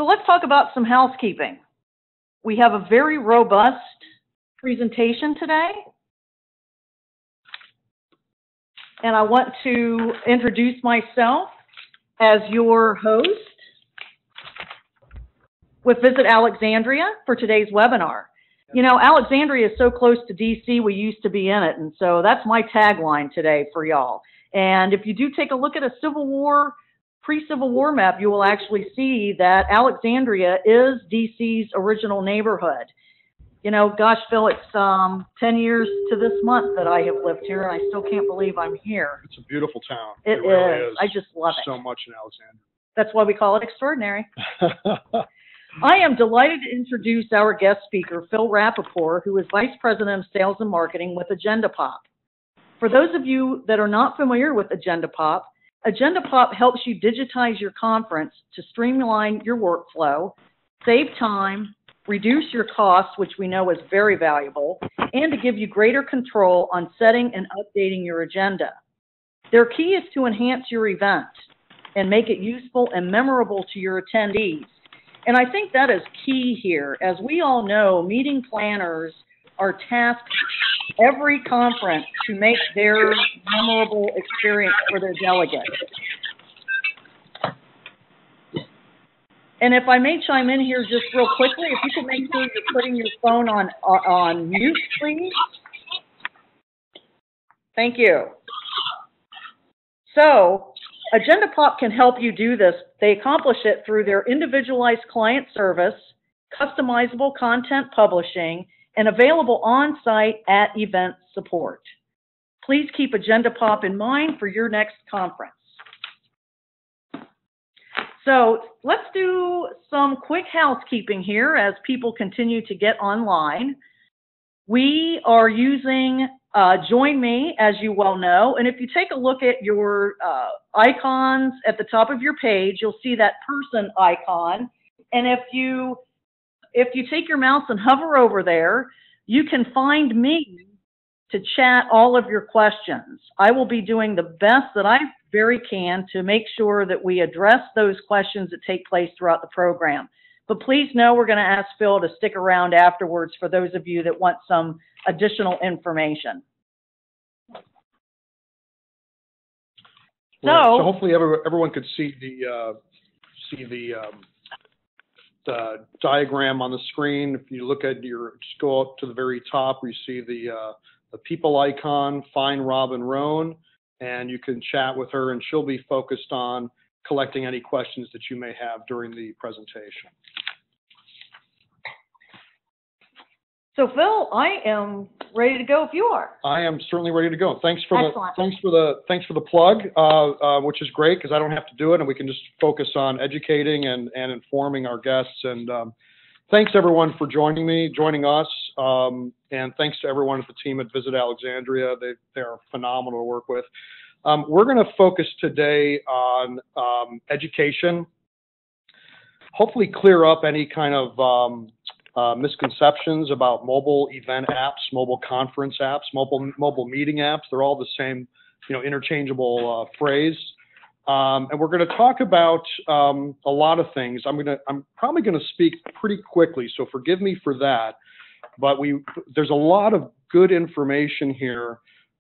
So let's talk about some housekeeping. We have a very robust presentation today. And I want to introduce myself as your host with Visit Alexandria for today's webinar. You know, Alexandria is so close to DC, we used to be in it, and so that's my tagline today for y'all. And if you do take a look at a Civil War, pre-Civil War map, you will actually see that Alexandria is DC's original neighborhood. You know, gosh, Phil, it's 10 years to this month that I have lived here, and I still can't believe I'm here. It's a beautiful town. It really is. I just love it. So much in Alexandria. That's why we call it extraordinary. I am delighted to introduce our guest speaker, Phil Rappoport, who is Vice President of Sales and Marketing with AgendaPop. For those of you that are not familiar with AgendaPop, AgendaPop helps you digitize your conference to streamline your workflow, save time, reduce your costs, which we know is very valuable, and to give you greater control on setting and updating your agenda. Their key is to enhance your event and make it useful and memorable to your attendees. And I think that is key here. As we all know, meeting planners are tasked every conference to make their memorable experience for their delegates. And if I may chime in here just real quickly, if you could make sure you're putting your phone on mute, please. Thank you. So, AgendaPop can help you do this. They accomplish it through their individualized client service, customizable content publishing, and available on-site at event support. Please keep AgendaPop in mind for your next conference. So let's do some quick housekeeping here as people continue to get online. We are using Join Me, as you well know, and if you take a look at your icons at the top of your page, you'll see that person icon. And if you take your mouse and hover over there, you can find me to chat all of your questions. I will be doing the best that I very can to make sure that we address those questions that take place throughout the program. But please know we're going to ask Phil to stick around afterwards for those of you that want some additional information. So hopefully everyone could see the diagram on the screen. If you look at just go up to the very top where you see the people icon, find Robin Roan, and you can chat with her, and she'll be focused on collecting any questions that you may have during the presentation. So Phil, I am ready to go if you are. I am certainly ready to go. Thanks for Excellent. the plug, which is great because I don't have to do it, and we can just focus on educating and informing our guests. And thanks everyone for joining us, and thanks to everyone at the team at Visit Alexandria. They are phenomenal to work with. We're going to focus today on education. Hopefully, clear up any kind of misconceptions about mobile event apps, mobile conference apps, mobile meeting apps. They're all the same, interchangeable phrase. And we're going to talk about a lot of things. I'm probably going to speak pretty quickly, so forgive me for that. But there's a lot of good information here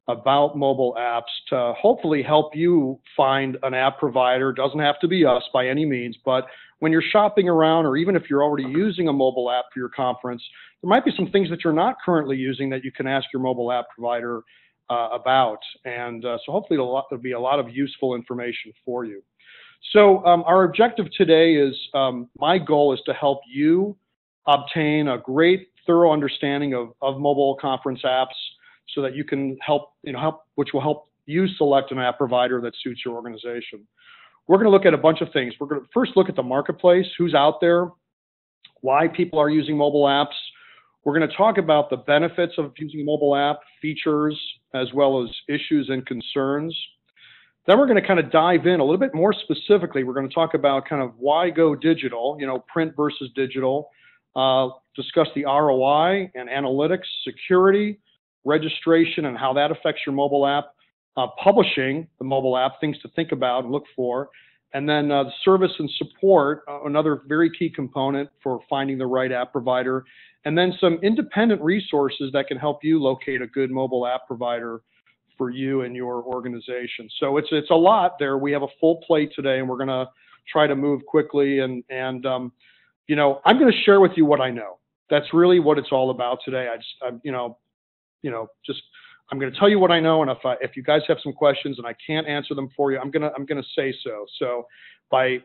about mobile apps to hopefully help you find an app provider. It doesn't have to be us by any means, but when you're shopping around, or even if you're already using a mobile app for your conference, there might be some things that you're not currently using that you can ask your mobile app provider about. And so hopefully there'll be a lot of useful information for you. So our objective today is, my goal is to help you obtain a great, thorough understanding of mobile conference apps so that you can which will help you select an app provider that suits your organization. We're going to look at a bunch of things. We're going to first look at the marketplace, who's out there, why people are using mobile apps. We're going to talk about the benefits of using a mobile app, features, as well as issues and concerns. Then we're going to kind of dive in a little bit more specifically. We're going to talk about kind of why go digital, print versus digital, discuss the ROI and analytics, security, registration, and how that affects your mobile app, publishing the mobile app, things to think about and look for, And then the service and support, another very key component for finding the right app provider. And then some independent resources that can help you locate a good mobile app provider for you and your organization. So it's a lot there. We have a full plate today, and we're going to try to move quickly. And you know, I'm going to share with you what I know. That's really what it's all about today. I'm going to tell you what I know, and if you guys have some questions and I can't answer them for you, I'm going to say so. So by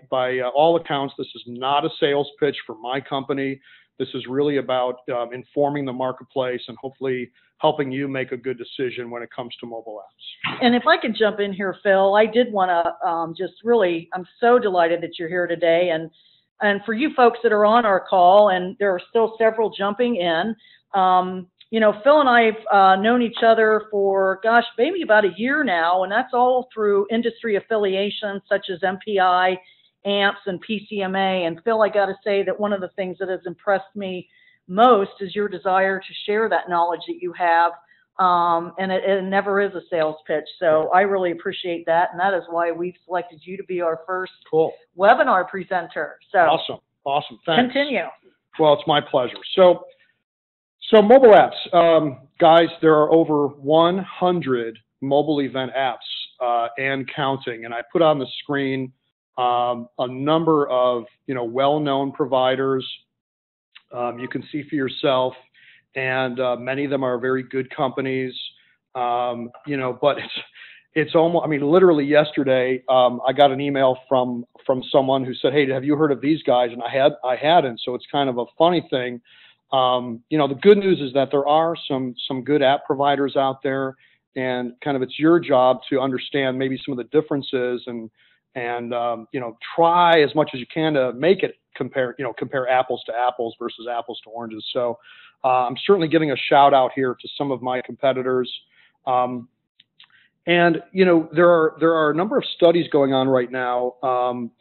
all accounts, this is not a sales pitch for my company. This is really about informing the marketplace and hopefully helping you make a good decision when it comes to mobile apps. And if I could jump in here, Phil, I did want to I'm so delighted that you're here today. And for you folks that are on our call, and there are still several jumping in, you know, Phil and I have known each other for, gosh, maybe about a year now, and that's all through industry affiliations such as MPI, AMPS, and PCMA. And Phil, I got to say that one of the things that has impressed me most is your desire to share that knowledge that you have, and it never is a sales pitch. So I really appreciate that, and that is why we've selected you to be our first webinar presenter. So awesome, thanks. Continue. Well, it's my pleasure. So mobile apps, guys, there are over 100 mobile event apps and counting. And I put on the screen a number of well-known providers. You can see for yourself, and many of them are very good companies. But it's almost, I mean, literally yesterday, I got an email from someone who said, "Hey, have you heard of these guys?" And I hadn't. So it's kind of a funny thing. The good news is that there are some good app providers out there, and kind of it's your job to understand maybe some of the differences and try as much as you can to make it compare apples to apples versus apples to oranges. So I'm certainly giving a shout out here to some of my competitors. And there are a number of studies going on right now.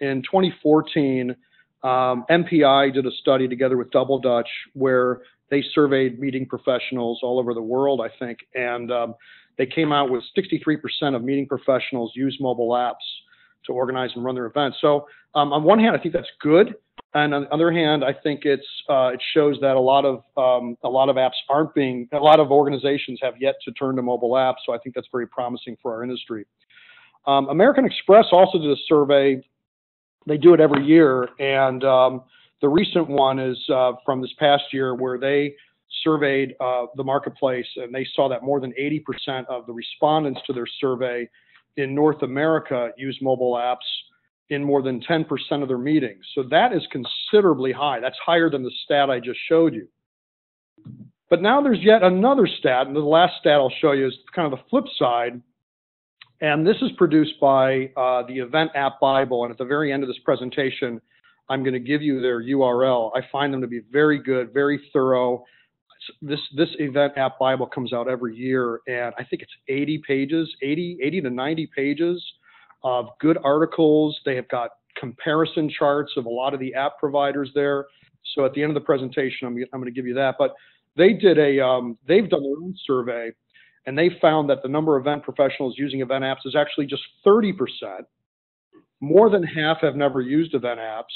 In 2014, MPI did a study together with Double Dutch where they surveyed meeting professionals all over the world, I think, and they came out with 63% of meeting professionals use mobile apps to organize and run their events. So on one hand, I think that's good, and on the other hand, I think it shows that a lot of organizations have yet to turn to mobile apps. So I think that's very promising for our industry. American Express also did a survey. They do it every year, and the recent one is from this past year where they surveyed the marketplace, and they saw that more than 80% of the respondents to their survey in North America use mobile apps in more than 10% of their meetings. So that is considerably high. That's higher than the stat I just showed you. But now there's yet another stat, and the last stat I'll show you is kind of the flip side. And this is produced by the Event App Bible. And at the very end of this presentation, I'm going to give you their URL. I find them to be very good, very thorough. This Event App Bible comes out every year, and I think it's 80 pages, 80 to 90 pages of good articles. They have got comparison charts of a lot of the app providers there. So at the end of the presentation, I'm going to give you that. But they've done their own survey, and they found that the number of event professionals using event apps is actually just 30%. More than half have never used event apps,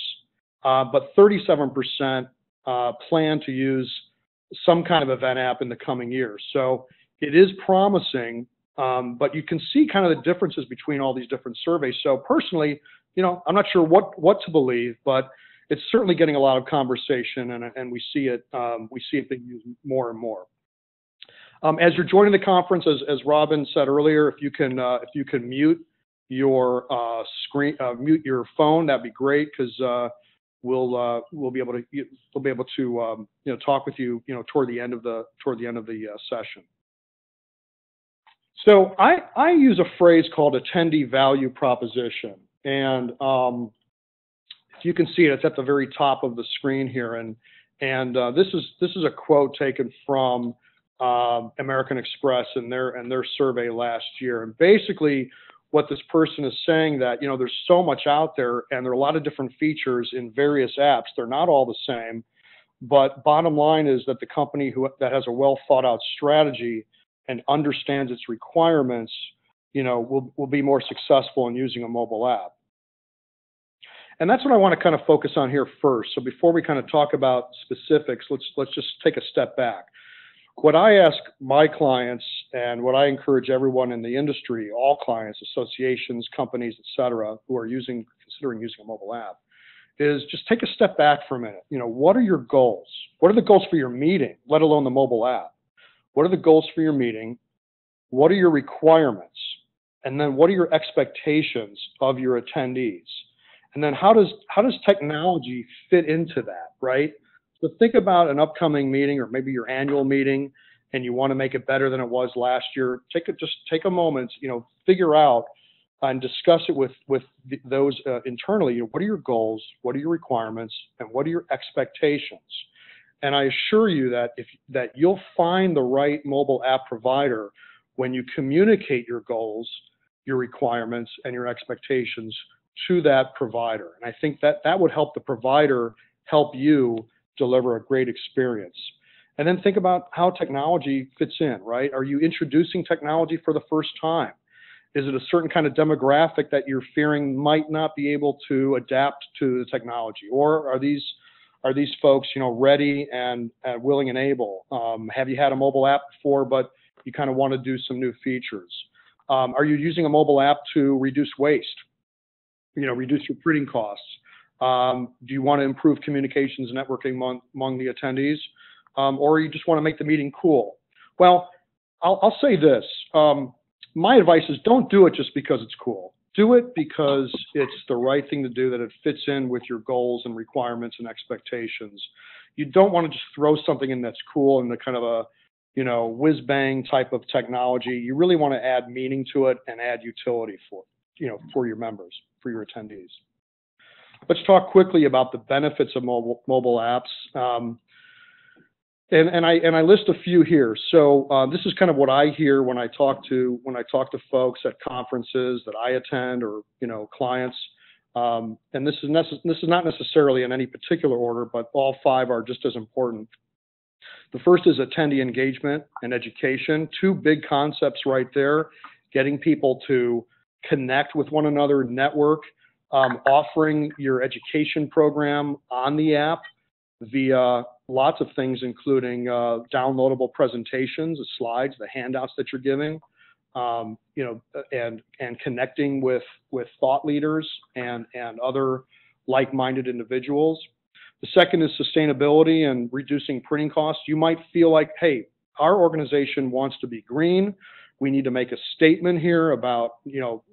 but 37% plan to use some kind of event app in the coming years. So it is promising, but you can see kind of the differences between all these different surveys. So personally, I'm not sure what to believe, but it's certainly getting a lot of conversation, and we see it being used more and more. As you're joining the conference, as Robin said earlier, if you can mute your screen, mute your phone, that'd be great, because we'll be able to talk with you toward the end of the session. So I use a phrase called attendee value proposition, and if you can see it, it's at the very top of the screen here, and this is a quote taken from American Express and their survey last year. And basically what this person is saying that, there's so much out there, and there are a lot of different features in various apps. They're not all the same, but bottom line is that the company that has a well thought out strategy and understands its requirements, will be more successful in using a mobile app. And that's what I want to kind of focus on here first. So before we kind of talk about specifics, let's just take a step back. What I ask my clients and what I encourage everyone in the industry, all clients, associations, companies, et cetera, who are considering using a mobile app, is just take a step back for a minute. You know, what are your goals? What are the goals for your meeting, let alone the mobile app? What are the goals for your meeting? What are your requirements? And then what are your expectations of your attendees? And then how does technology fit into that, right? So think about an upcoming meeting or maybe your annual meeting and you want to make it better than it was last year. Just take a moment, you know, figure out and discuss it with those internally. You know, what are your goals? What are your requirements? And what are your expectations? And I assure you that you'll find the right mobile app provider when you communicate your goals, your requirements, and your expectations to that provider. And I think that would help the provider help you deliver a great experience. And then think about how technology fits in, right? Are you introducing technology for the first time? Is it a certain kind of demographic that you're fearing might not be able to adapt to the technology? Or are these folks, you know, ready and willing and able? Have you had a mobile app before, but you kind of want to do some new features? Are you using a mobile app to reduce waste? You know, reduce your printing costs? Do you want to improve communications and networking among the attendees? Or you just want to make the meeting cool? Well, I'll say this. My advice is don't do it just because it's cool. Do it because it's the right thing to do, that it fits in with your goals and requirements and expectations. You don't want to just throw something in that's cool and the kind of a, you know, whiz-bang type of technology. You really want to add meaning to it and add utility for your members, for your attendees. Let's talk quickly about the benefits of mobile apps. And I list a few here. So this is kind of what I hear when I talk to folks at conferences that I attend, or, you know, clients. And this is not necessarily in any particular order, but all five are just as important. The first is attendee engagement and education. Two big concepts right there: getting people to connect with one another, network, offering your education program on the app via lots of things, including downloadable presentations, the slides, the handouts that you're giving, you know, and connecting with thought leaders and other like-minded individuals. The second is sustainability and reducing printing costs. You might feel like, hey, our organization wants to be green. We need to make a statement here about, you know,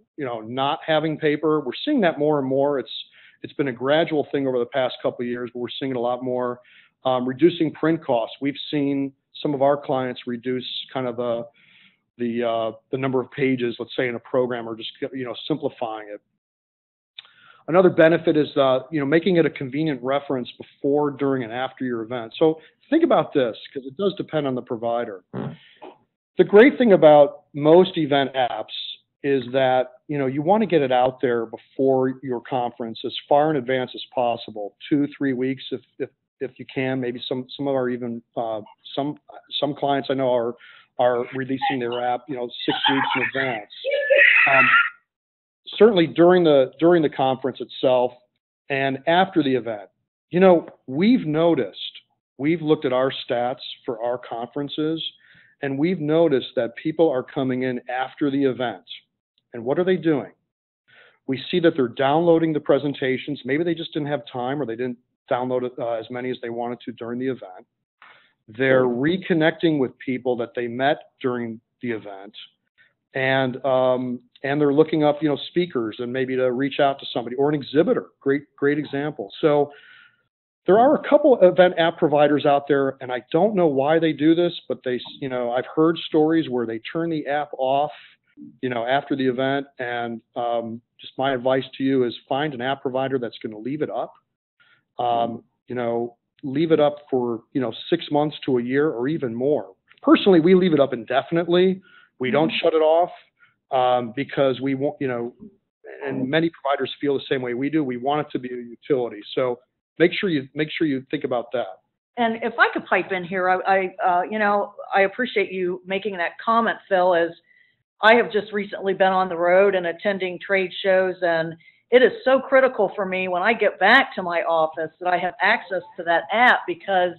not having paper. We're seeing that more and more. It's been a gradual thing over the past couple of years, but we're seeing it a lot more. Reducing print costs. We've seen some of our clients reduce kind of the number of pages, let's say, in a program, or just, you know, simplifying it. Another benefit is, you know, making it a convenient reference before, during, and after your event. So think about this, because it does depend on the provider. The great thing about most event apps is that, you know, you want to get it out there before your conference as far in advance as possible, 2-3 weeks if you can. Maybe some of our even some clients I know are releasing their app, you know, 6 weeks in advance. Certainly during the conference itself and after the event. You know, we've looked at our stats for our conferences, and we've noticed that people are coming in after the event. And what are they doing? We see that they're downloading the presentations. Maybe they just didn't have time, or they didn't download as many as they wanted to during the event. They're reconnecting with people that they met during the event, and they're looking up, you know, speakers, and maybe to reach out to somebody or an exhibitor. Great example. So there are a couple event app providers out there, and I don't know why they do this, but you know, I've heard stories where they turn the app off, you know, after the event. And just my advice to you is find an app provider that's going to leave it up. You know, leave it up for, you know, 6 months to a year or even more. Personally, we leave it up indefinitely. We don't shut it off because we want, you know, and many providers feel the same way we do. We want it to be a utility. So make sure you think about that. And if I could pipe in here, you know, I appreciate you making that comment, Phil, as I have just recently been on the road and attending trade shows, and it is so critical for me when I get back to my office that I have access to that app, because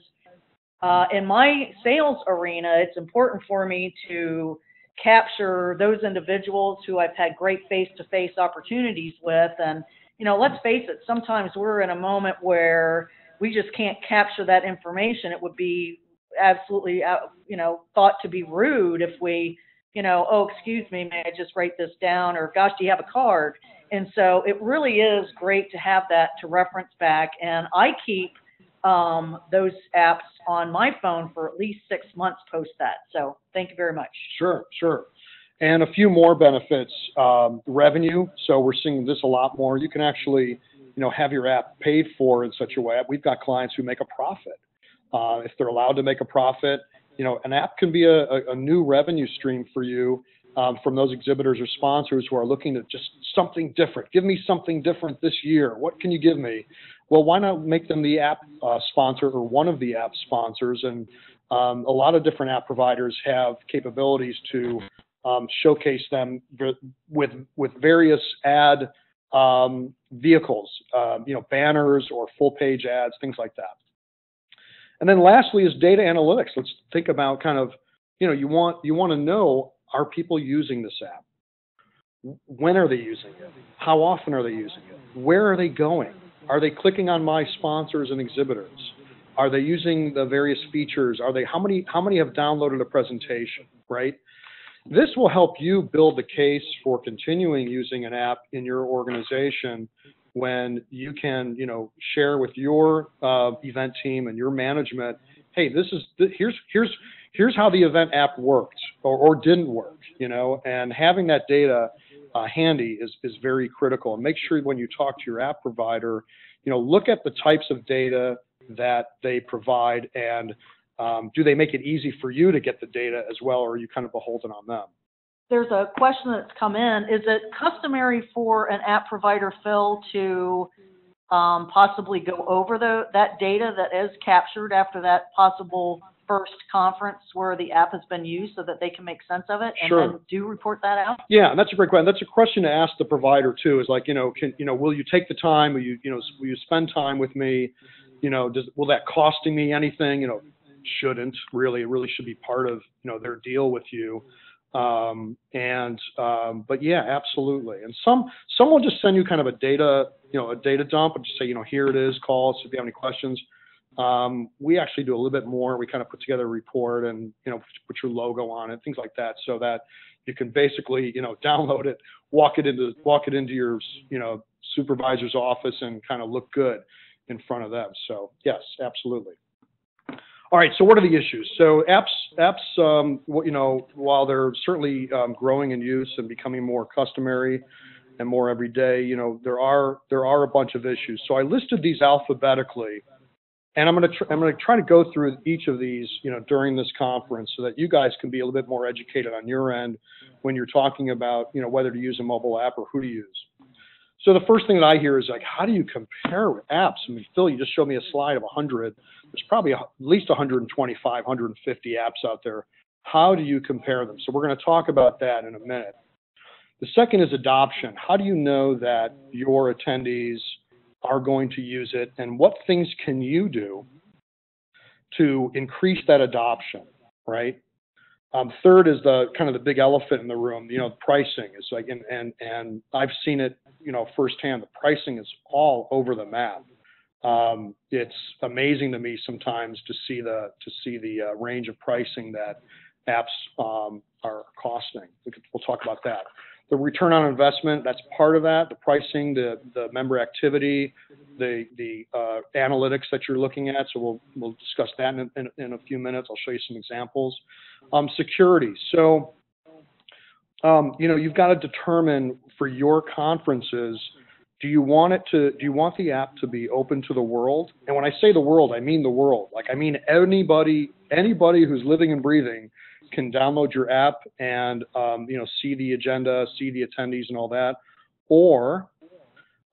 in my sales arena, it's important for me to capture those individuals who I've had great face-to-face opportunities with. And, let's face it, sometimes we're in a moment where we just can't capture that information. It would be absolutely, thought to be rude if we, oh, excuse me, may I just write this down? Or, gosh, do you have a card? And so it really is great to have that to reference back. And I keep those apps on my phone for at least 6 months post that. So thank you very much. Sure. And a few more benefits. Revenue. So we're seeing this a lot more. You can actually, have your app paid for in such a way. We've got clients who make a profit. If they're allowed to make a profit, an app can be a new revenue stream for you from those exhibitors or sponsors who are looking at just something different. Give me something different this year. What can you give me? Well, why not make them the app sponsor or one of the app sponsors? And a lot of different app providers have capabilities to showcase them with various ad vehicles, banners or full page ads, things like that. And then lastly is data analytics. Let's think about kind of, you want to know, are people using this app? When are they using it? How often are they using it? Where are they going? Are they clicking on my sponsors and exhibitors? Are they using the various features? How many have downloaded a presentation, right? This will help you build the case for continuing using an app in your organization when you can, share with your event team and your management, hey, here's how the event app worked or didn't work, and having that data handy is very critical. And make sure when you talk to your app provider, look at the types of data that they provide, and do they make it easy for you to get the data as well, or are you kind of beholden on them? There's a question that's come in. Is it customary for an app provider, Phil, to possibly go over that data that is captured after that possible first conference where the app has been used so that they can make sense of it and then do report that out? Yeah, and that's a great question. That's a question to ask the provider too, is like, will you take the time? Will you spend time with me? Will that costing me anything? Shouldn't really. It really should be part of, their deal with you. But yeah, absolutely. And some will just send you kind of a data dump and just say, here it is, call us if you have any questions. We actually do a little bit more. We kind of put together a report and, put your logo on it, things like that, so that you can basically, download it, walk it into your, supervisor's office and kind of look good in front of them. So yes, absolutely. All right, so what are the issues? So apps, while they're certainly growing in use and becoming more customary and more everyday, there are a bunch of issues. So I listed these alphabetically, and I'm going to try to go through each of these, during this conference, so that you guys can be a little bit more educated on your end when you're talking about, whether to use a mobile app or who to use. So the first thing that I hear is like, how do you compare apps? I mean, Phil, you just showed me a slide of 100. There's probably at least 125, 150 apps out there. How do you compare them? So we're going to talk about that in a minute. The second is adoption. How do you know that your attendees are going to use it, and what things can you do to increase that adoption, right? Third is the kind of the big elephant in the room. Pricing is like, and I've seen it, firsthand. The pricing is all over the map. It's amazing to me sometimes to see the range of pricing that apps are costing. We'll talk about that. The return on investment, that's part of that. The pricing, the member activity, the analytics that you're looking at. So we'll discuss that in a few minutes. I'll show you some examples. Security. So you've got to determine for your conferences, do you want the app to be open to the world? And when I say the world, I mean the world. Like, I mean anybody who's living and breathing can download your app and see the agenda, see the attendees and all that. Or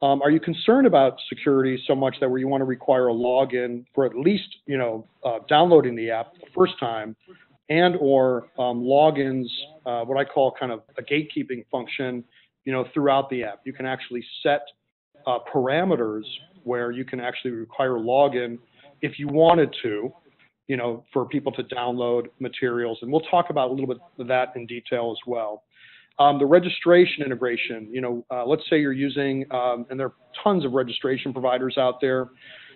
are you concerned about security so much that where you want to require a login for at least downloading the app the first time, and or logins, what I call kind of a gatekeeping function, throughout the app. You can actually set parameters where you can actually require login if you wanted to, you know, for people to download materials. And we'll talk about a little bit of that in detail as well. The registration integration, you know, let's say you're using, and there are tons of registration providers out there.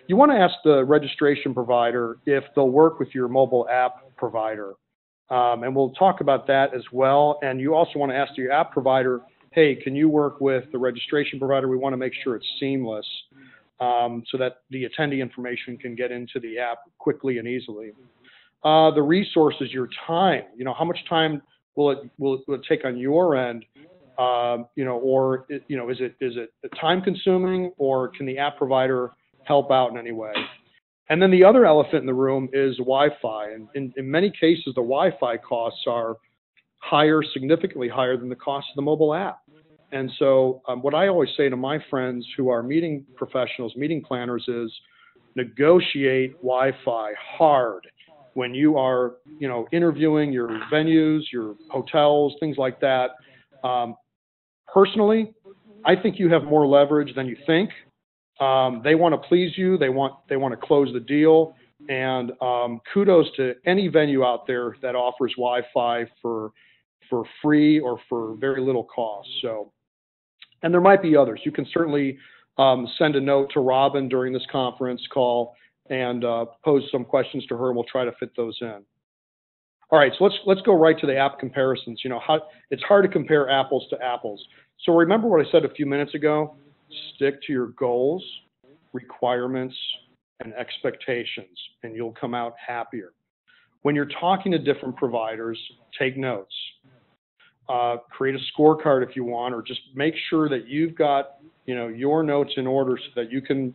You want to ask the registration provider if they'll work with your mobile app provider. And we'll talk about that as well. And you also want to ask your app provider, hey, can you work with the registration provider? We want to make sure it's seamless so that the attendee information can get into the app quickly and easily. The resources, your time, you know, how much time will it take on your end, you know, or, you know, is it time consuming, or can the app provider help out in any way? And then the other elephant in the room is Wi-Fi. And in many cases, the Wi-Fi costs are higher, significantly higher than the cost of the mobile app. And so what I always say to my friends who are meeting professionals, meeting planners, is negotiate Wi-Fi hard when you are, you know, interviewing your venues, your hotels, things like that. Personally, I think you have more leverage than you think. They want to please you. They want to close the deal. And kudos to any venue out there that offers Wi-Fi for free or for very little cost. So, and there might be others. You can certainly send a note to Robin during this conference call and pose some questions to her, and we'll try to fit those in. All right, so let's go right to the app comparisons. You know, it's hard to compare apples to apples. So remember what I said a few minutes ago? Stick to your goals, requirements, and expectations, and you'll come out happier. When you're talking to different providers, take notes. Create a scorecard if you want, or just make sure that you've got, you know, your notes in order so that you can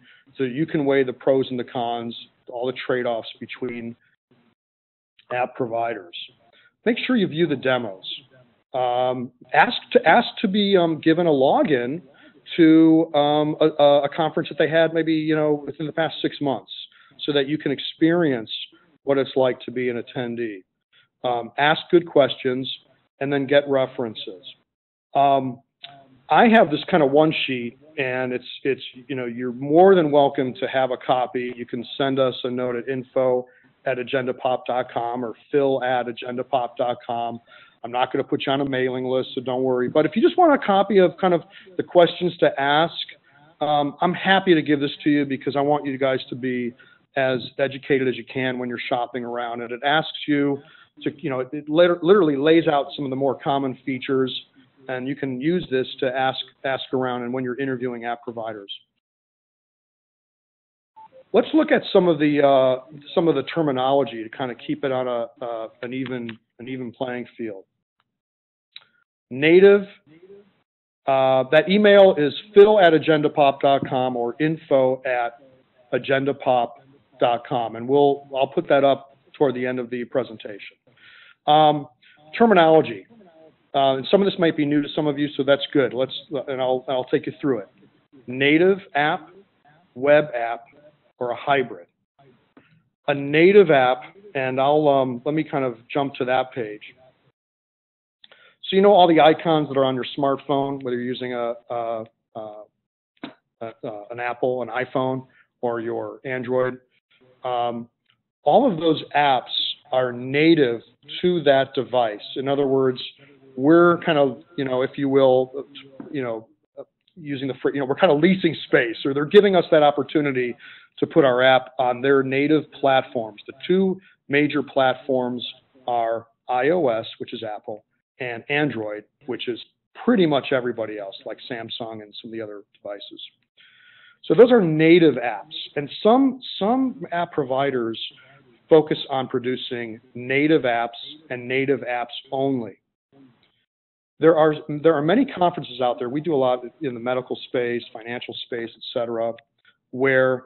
weigh the pros and the cons, all the trade-offs between app providers. Make sure you view the demos. Ask to be given a login to a conference that they had maybe, you know, within the past 6 months, so that you can experience what it's like to be an attendee. Ask good questions and then get references. I have this kind of one sheet, and it's you know, you're more than welcome to have a copy. You can send us a note at info@agendapop.com or phil@agendapop.com. I'm not going to put you on a mailing list, so don't worry. But if you just want a copy of kind of the questions to ask, I'm happy to give this to you, because I want you guys to be as educated as you can when you're shopping around. And it asks you to, you know, it literally lays out some of the more common features, and you can use this to ask around and when you're interviewing app providers. Let's look at some of the terminology to kind of keep it on an even playing field. Native, that email is phil@agendapop.com or info@agendapop.com, and I'll put that up toward the end of the presentation. Terminology. And some of this might be new to some of you, so that's good. I'll take you through it. Native app, web app, or a hybrid. A native app, and let me kind of jump to that page. So you know all the icons that are on your smartphone, whether you're using an Apple, an iPhone, or your Android. All of those apps are native to that device. In other words, we're kind of, you know, if you will, you know, using the, you know, we're kind of leasing space, or they're giving us that opportunity to put our app on their native platforms. The two major platforms are iOS, which is Apple, and Android, which is pretty much everybody else, like Samsung and some of the other devices. So those are native apps, and some app providers focus on producing native apps and native apps only. There are many conferences out there. We do a lot in the medical space, financial space, et cetera, where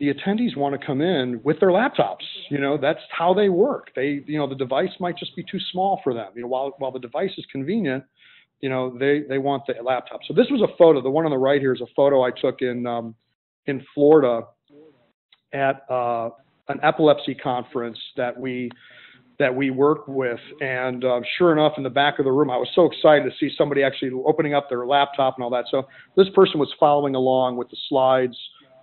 the attendees want to come in with their laptops. You know, that's how they work. You know, the device might just be too small for them. You know, while the device is convenient, you know, they want the laptop. So this was a photo. The one on the right here is a photo I took in Florida at an epilepsy conference that we that we work with. And sure enough, in the back of the room, I was so excited to see somebody actually opening up their laptop and all that. So this person was following along with the slides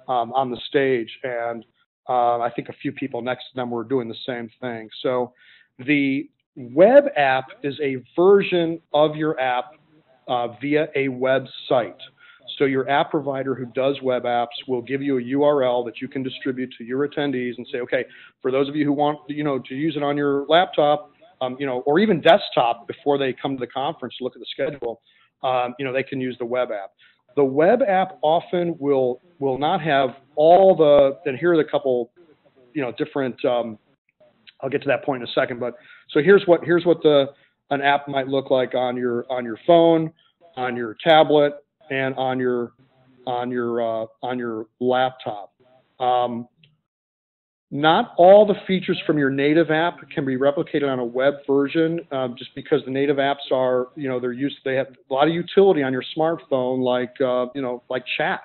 on the stage, and I think a few people next to them were doing the same thing. So the web app is a version of your app via a website. So your app provider who does web apps will give you a URL that you can distribute to your attendees and say, okay, for those of you who want, to use it on your laptop, or even desktop before they come to the conference to look at the schedule, they can use the web app. The web app often will not have all the, and here are the couple, different, I'll get to that point in a second, but so here's what an app might look like on your phone, on your tablet, and on your laptop. Not all the features from your native app can be replicated on a web version, just because the native apps are, they have a lot of utility on your smartphone, like chat,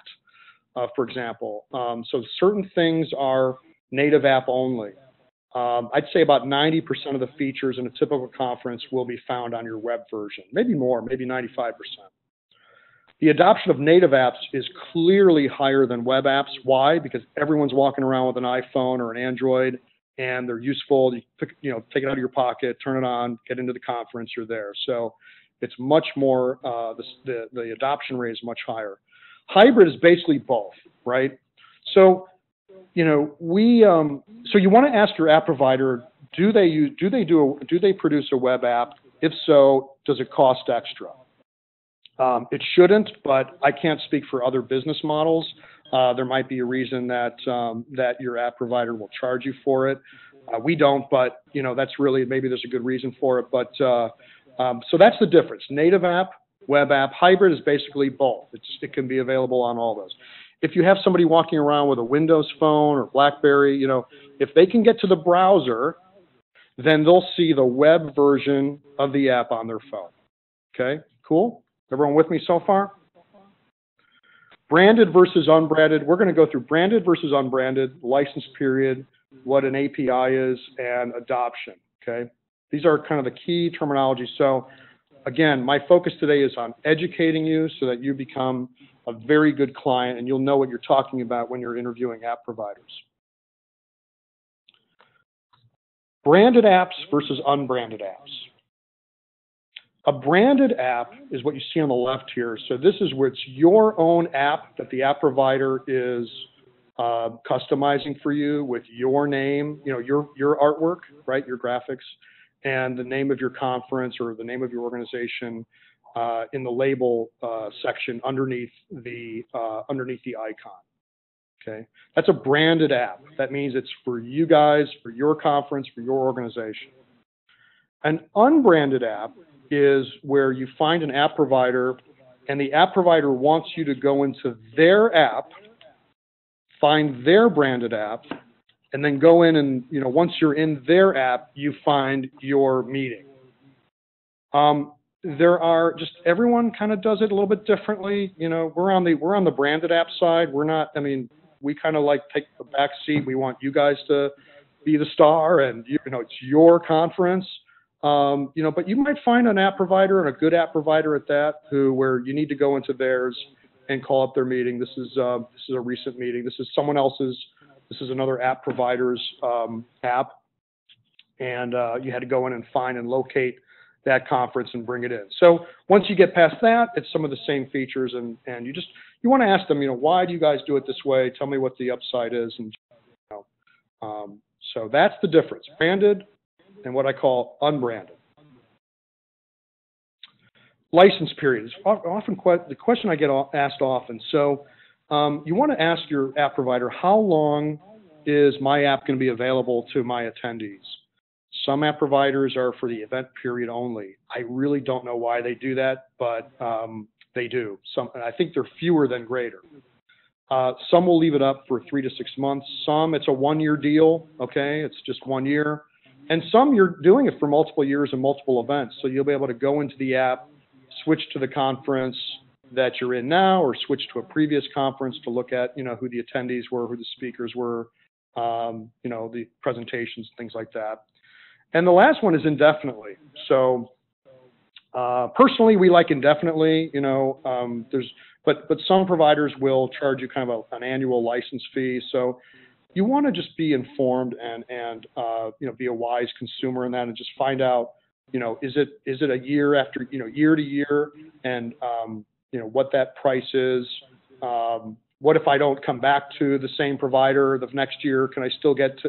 for example. So certain things are native app only. I'd say about 90% of the features in a typical conference will be found on your web version, maybe more, maybe 95%. The adoption of native apps is clearly higher than web apps. Why? Because everyone's walking around with an iPhone or an Android, and they're useful. You take it out of your pocket, turn it on, get into the conference, you're there. So it's much more, the adoption rate is much higher. Hybrid is basically both, right? So, so you want to ask your app provider, do they produce a web app? If so, does it cost extra? It shouldn't, but I can't speak for other business models. There might be a reason that your app provider will charge you for it. We don't, but that's really, maybe there's a good reason for it. But so that's the difference. Native app, web app, hybrid is basically both. It can be available on all those. If you have somebody walking around with a Windows phone or BlackBerry, if they can get to the browser, then they'll see the web version of the app on their phone. Okay, cool? Everyone with me so far? Branded versus unbranded. We're going to go through branded versus unbranded, license period, what an API is, and adoption. Okay, these are kind of the key terminology. So again, my focus today is on educating you so that you become a very good client and you'll know what you're talking about when you're interviewing app providers. Branded apps versus unbranded apps. A branded app is what you see on the left here. So this is where it's your own app that the app provider is customizing for you with your name, your artwork, right, your graphics, and the name of your conference or the name of your organization in the label section underneath the icon. Okay, that's a branded app. That means it's for you guys, for your conference, for your organization. An unbranded app is where you find an app provider and the app provider wants you to go into their app, find their branded app, and then go in and, once you're in their app, you find your meeting. There are just, everyone kind of does it a little bit differently. We're on the branded app side. We're not, we kind of like take the back seat. We want you guys to be the star and, it's your conference. But you might find an app provider and a good app provider at that where you need to go into theirs and call up their meeting. This is a recent meeting. This is someone else's. This is another app provider's app, and you had to go in and find and locate that conference and bring it in. So once you get past that, it's some of the same features, and you want to ask them, why do you guys do it this way? Tell me what the upside is, and so that's the difference. Branded and what I call unbranded. License period is often the question I get asked often. So you want to ask your app provider, how long is my app going to be available to my attendees? Some app providers are for the event period only. I really don't know why they do that, but they do. I think they're fewer than greater. Some will leave it up for 3 to 6 months. Some, it's a 1-year deal, okay? It's just 1 year. And some, you're doing it for multiple years and multiple events. So you'll be able to go into the app, switch to the conference that you're in now, or switch to a previous conference to look at, who the attendees were, who the speakers were, the presentations, things like that. And the last one is indefinitely. So personally, we like indefinitely, but some providers will charge you kind of an annual license fee. So you want to just be informed and be a wise consumer in that, and just find out, is it a year after, year to year, and what that price is. What if I don't come back to the same provider the next year? Can I still get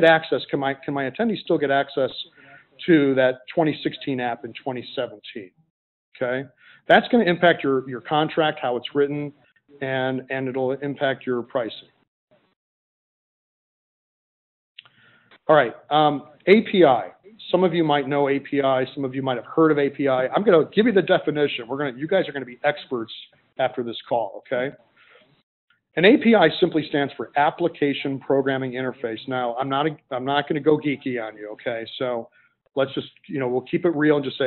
access? Can my attendees still get access to that 2016 app in 2017? Okay, that's going to impact your contract, how it's written, and it'll impact your pricing. All right, API. Some of you might know API. Some of you might have heard of API. I'm going to give you the definition. You guys are going to be experts after this call. Okay. An API simply stands for Application Programming Interface. Now, I'm not going to go geeky on you. Okay. So let's just, we'll keep it real and just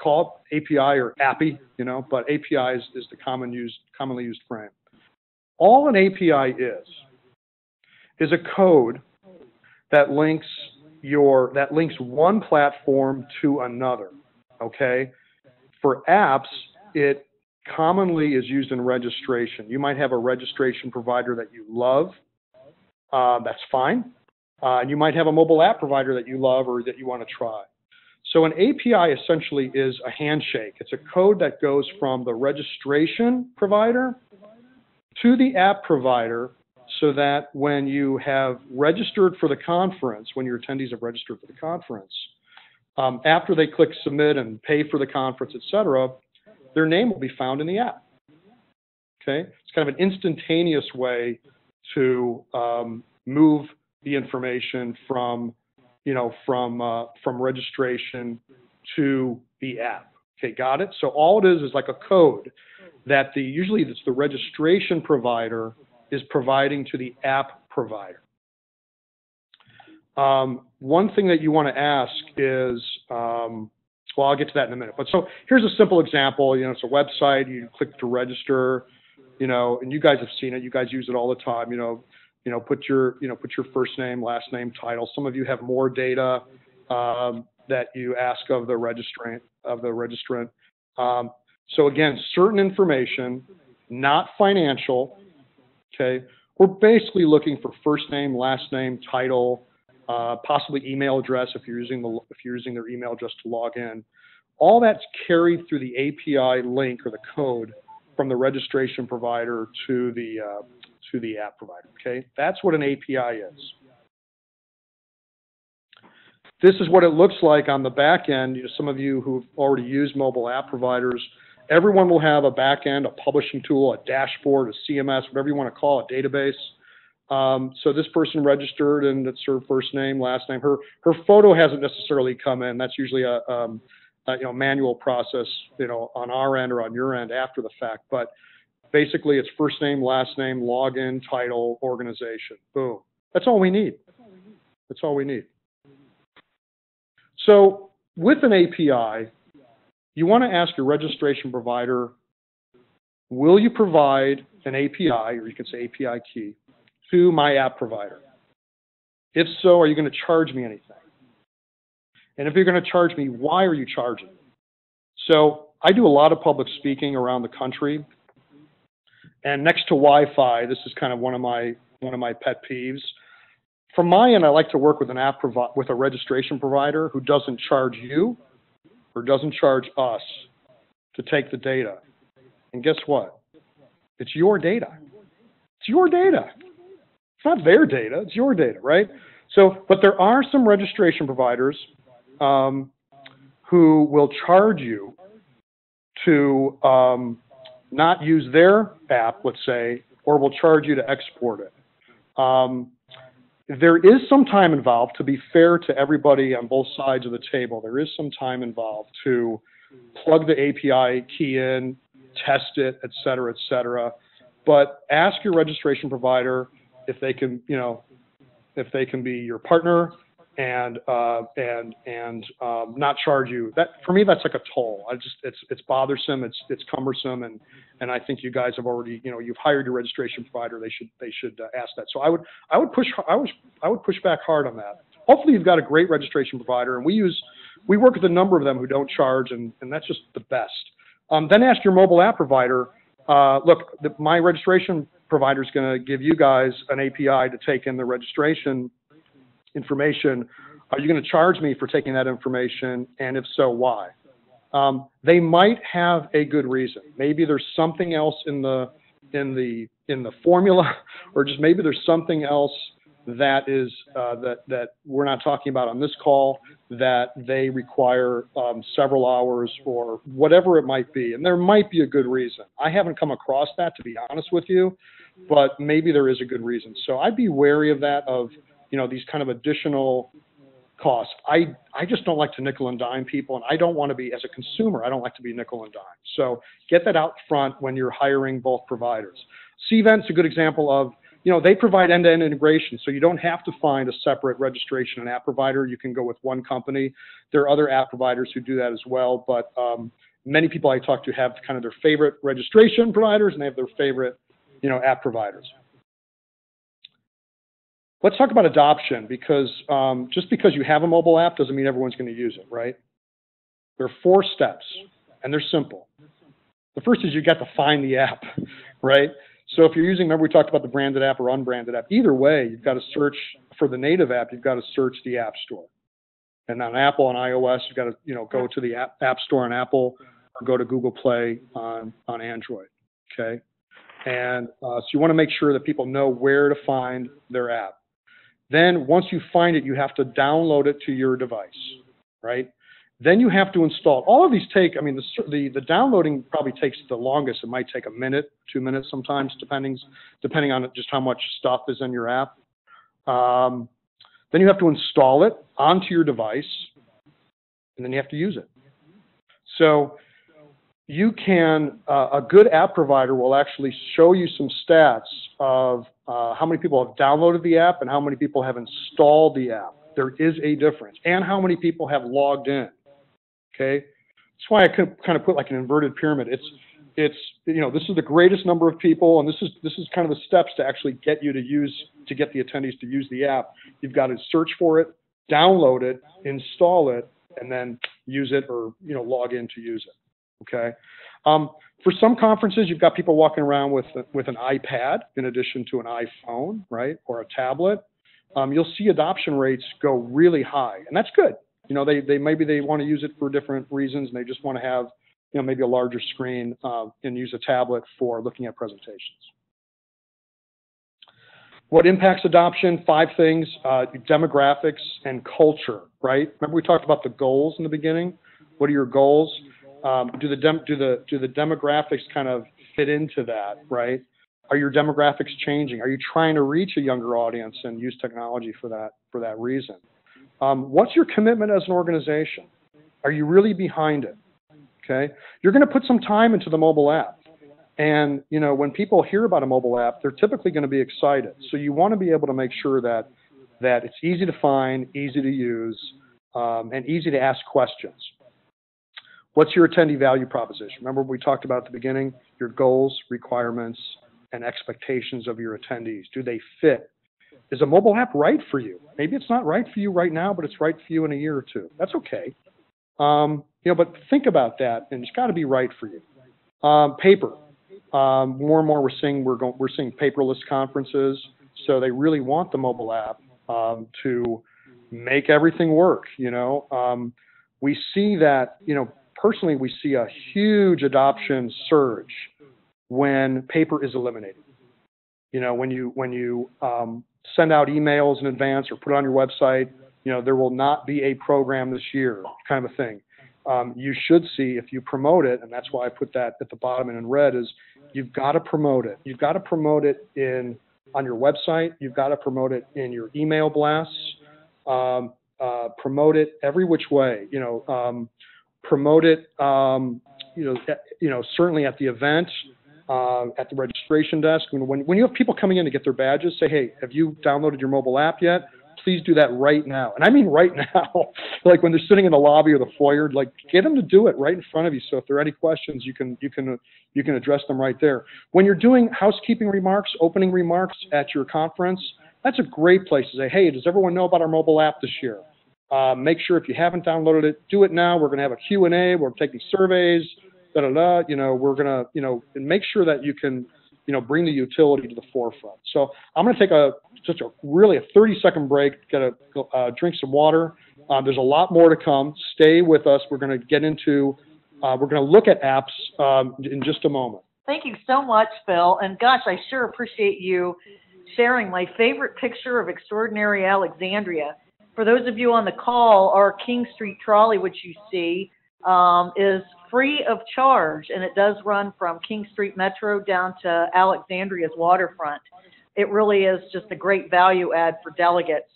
call it API or API. But API is the commonly used frame. All an API is a code that links one platform to another. Okay. For apps, it commonly is used in registration. You might have a registration provider that you love. That's fine. And you might have a mobile app provider that you love or that you want to try. So an API essentially is a handshake. It's a code that goes from the registration provider to the app provider, so that when you have registered for the conference, when your attendees have registered for the conference, after they click submit and pay for the conference, etc., their name will be found in the app. Okay, it's kind of an instantaneous way to move the information from registration to the app. Okay, got it? So all it is like a code that usually it's the registration provider is providing to the app provider. One thing that you want to ask is, well, I'll get to that in a minute. But so here's a simple example. It's a website. You click to register. And you guys have seen it. You guys use it all the time. Put your first name, last name, title. Some of you have more data that you ask of the registrant. So again, certain information, not financial. Okay, we're basically looking for first name, last name, title, possibly email address if you're using their email address to log in. All that's carried through the API link or the code from the registration provider to the app provider. Okay, that's what an API is. This is what it looks like on the back end. Some of you who've already used mobile app providers. Everyone will have a back end, a publishing tool, a dashboard, a CMS, whatever you want to call it, database. So this person registered, and it's her first name, last name. Her photo hasn't necessarily come in. That's usually a manual process, on our end or on your end after the fact. But basically, it's first name, last name, login, title, organization. Boom. That's all we need. That's all we need. So with an API, you want to ask your registration provider, will you provide an API, or you can say API key, to my app provider? If so, are you going to charge me anything? And if you're going to charge me, why are you charging? So I do a lot of public speaking around the country. And next to Wi-Fi, this is kind of one of my pet peeves. From my end, I like to work with with a registration provider who doesn't charge you or doesn't charge us to take the data. And guess what? It's your data. It's your data. It's not their data. It's your data, right? So, but there are some registration providers who will charge you to not use their app, let's say, or will charge you to export it. There is some time involved, to be fair to everybody on both sides of the table. There is some time involved to plug the API key in, test it, et cetera, et cetera. But ask your registration provider if they can, be your partner and not charge you. That, for me, that's like a toll. It's bothersome. It's cumbersome, and I think you guys have already, you've hired your registration provider. They should ask that. So I would push back hard on that. hopefully you've got a great registration provider, and we work with a number of them who don't charge, and that's just the best. Then ask your mobile app provider, look, my registration provider is going to give you guys an API to take in the registration information. Are you going to charge me for taking that information? And if so, why? They might have a good reason. Maybe there's something else in the formula, or just maybe there's something else that is that we're not talking about on this call, that they require several hours or whatever it might be. And there might be a good reason. I haven't come across that, to be honest with you, but maybe there is a good reason. So I'd be wary of that, of, you know, these kind of additional costs. I just don't like to nickel and dime people, and I don't want to be, as a consumer, I don't like to be nickel and dime. So get that out front when you're hiring both providers. Cvent's a good example of, you know, they provide end-to-end integration, so you don't have to find a separate registration and app provider. You can go with one company. There are other app providers who do that as well, but many people I talk to have kind of their favorite registration providers, and they have their favorite, you know, app providers. Let's talk about adoption, because just because you have a mobile app doesn't mean everyone's going to use it, right? There are 4 steps, and they're simple. The first is you got to find the app, right? So if you're using, remember we talked about the branded app or unbranded app, either way, you've got to search for the native app, you've got to search the App Store. And on Apple and iOS, you've got to, you know, go to the App Store on Apple, or go to Google Play on Android, okay? And so you want to make sure that people know where to find their app. Then once you find it, you have to download it to your device, right? Then you have to install. All of these take, I mean, the downloading probably takes the longest. It might take a minute, 2 minutes sometimes, depending on just how much stuff is in your app. Then you have to install it onto your device, and then you have to use it. So you can, a good app provider will actually show you some stats of how many people have downloaded the app and how many people have installed the app. There is a difference. And how many people have logged in, okay? That's why I could kind of put like an inverted pyramid. It's you know, this is the greatest number of people, and this is kind of the steps to actually get you to get the attendees to use the app. You've got to search for it, download it, install it, and then use it, or, you know, log in to use it. Okay. For some conferences, you've got people walking around with an iPad in addition to an iPhone, right, or a tablet. You'll see adoption rates go really high, and that's good. You know, maybe they want to use it for different reasons, and they just want to have, you know, maybe a larger screen and use a tablet for looking at presentations. What impacts adoption? 5 things: demographics and culture, right? Remember we talked about the goals in the beginning. What are your goals? Do the demographics kind of fit into that, right? Are your demographics changing? Are you trying to reach a younger audience and use technology for that reason? What's your commitment as an organization? Are you really behind it? Okay, you're going to put some time into the mobile app, and you know, when people hear about a mobile app, they're typically going to be excited. So you want to be able to make sure that it's easy to find, easy to use, and easy to ask questions. What's your attendee value proposition? Remember what we talked about at the beginning? Your goals, requirements, and expectations of your attendees. Do they fit? Is a mobile app right for you? Maybe it's not right for you right now, but it's right for you in a year or 2. That's okay. You know, but think about that, and it's got to be right for you. Paper. More and more we're seeing paperless conferences, so they really want the mobile app to make everything work. You know, we see that, you know, personally, we see a huge adoption surge when paper is eliminated. You know, when you send out emails in advance or put it on your website, you know, there will not be a program this year, kind of a thing. You should see, if you promote it, and that's why I put that at the bottom and in red, is you've got to promote it. You've got to promote it on your website. You've got to promote it in your email blasts. Promote it every which way. You know, promote it. You know, certainly at the event, at the registration desk. When you have people coming in to get their badges, say, hey, have you downloaded your mobile app yet? Please do that right now. And I mean right now. Like when they're sitting in the lobby or the foyer, like get them to do it right in front of you. So if there are any questions, you can address them right there. When you're doing housekeeping remarks, opening remarks at your conference, that's a great place to say, hey, does everyone know about our mobile app this year? Make sure if you haven't downloaded it, do it now. We're going to have a Q&A. We're taking surveys, we're going to, and make sure that you can, bring the utility to the forefront. So I'm going to take just a 30-second break, drink some water. There's a lot more to come. Stay with us. We're going to get into, we're going to look at apps in just a moment. Thank you so much, Phil. And gosh, I sure appreciate you sharing my favorite picture of extraordinary Alexandria. For those of you on the call, our King Street trolley, which you see, is free of charge, and it does run from King Street Metro down to Alexandria's waterfront. It really is just a great value add for delegates.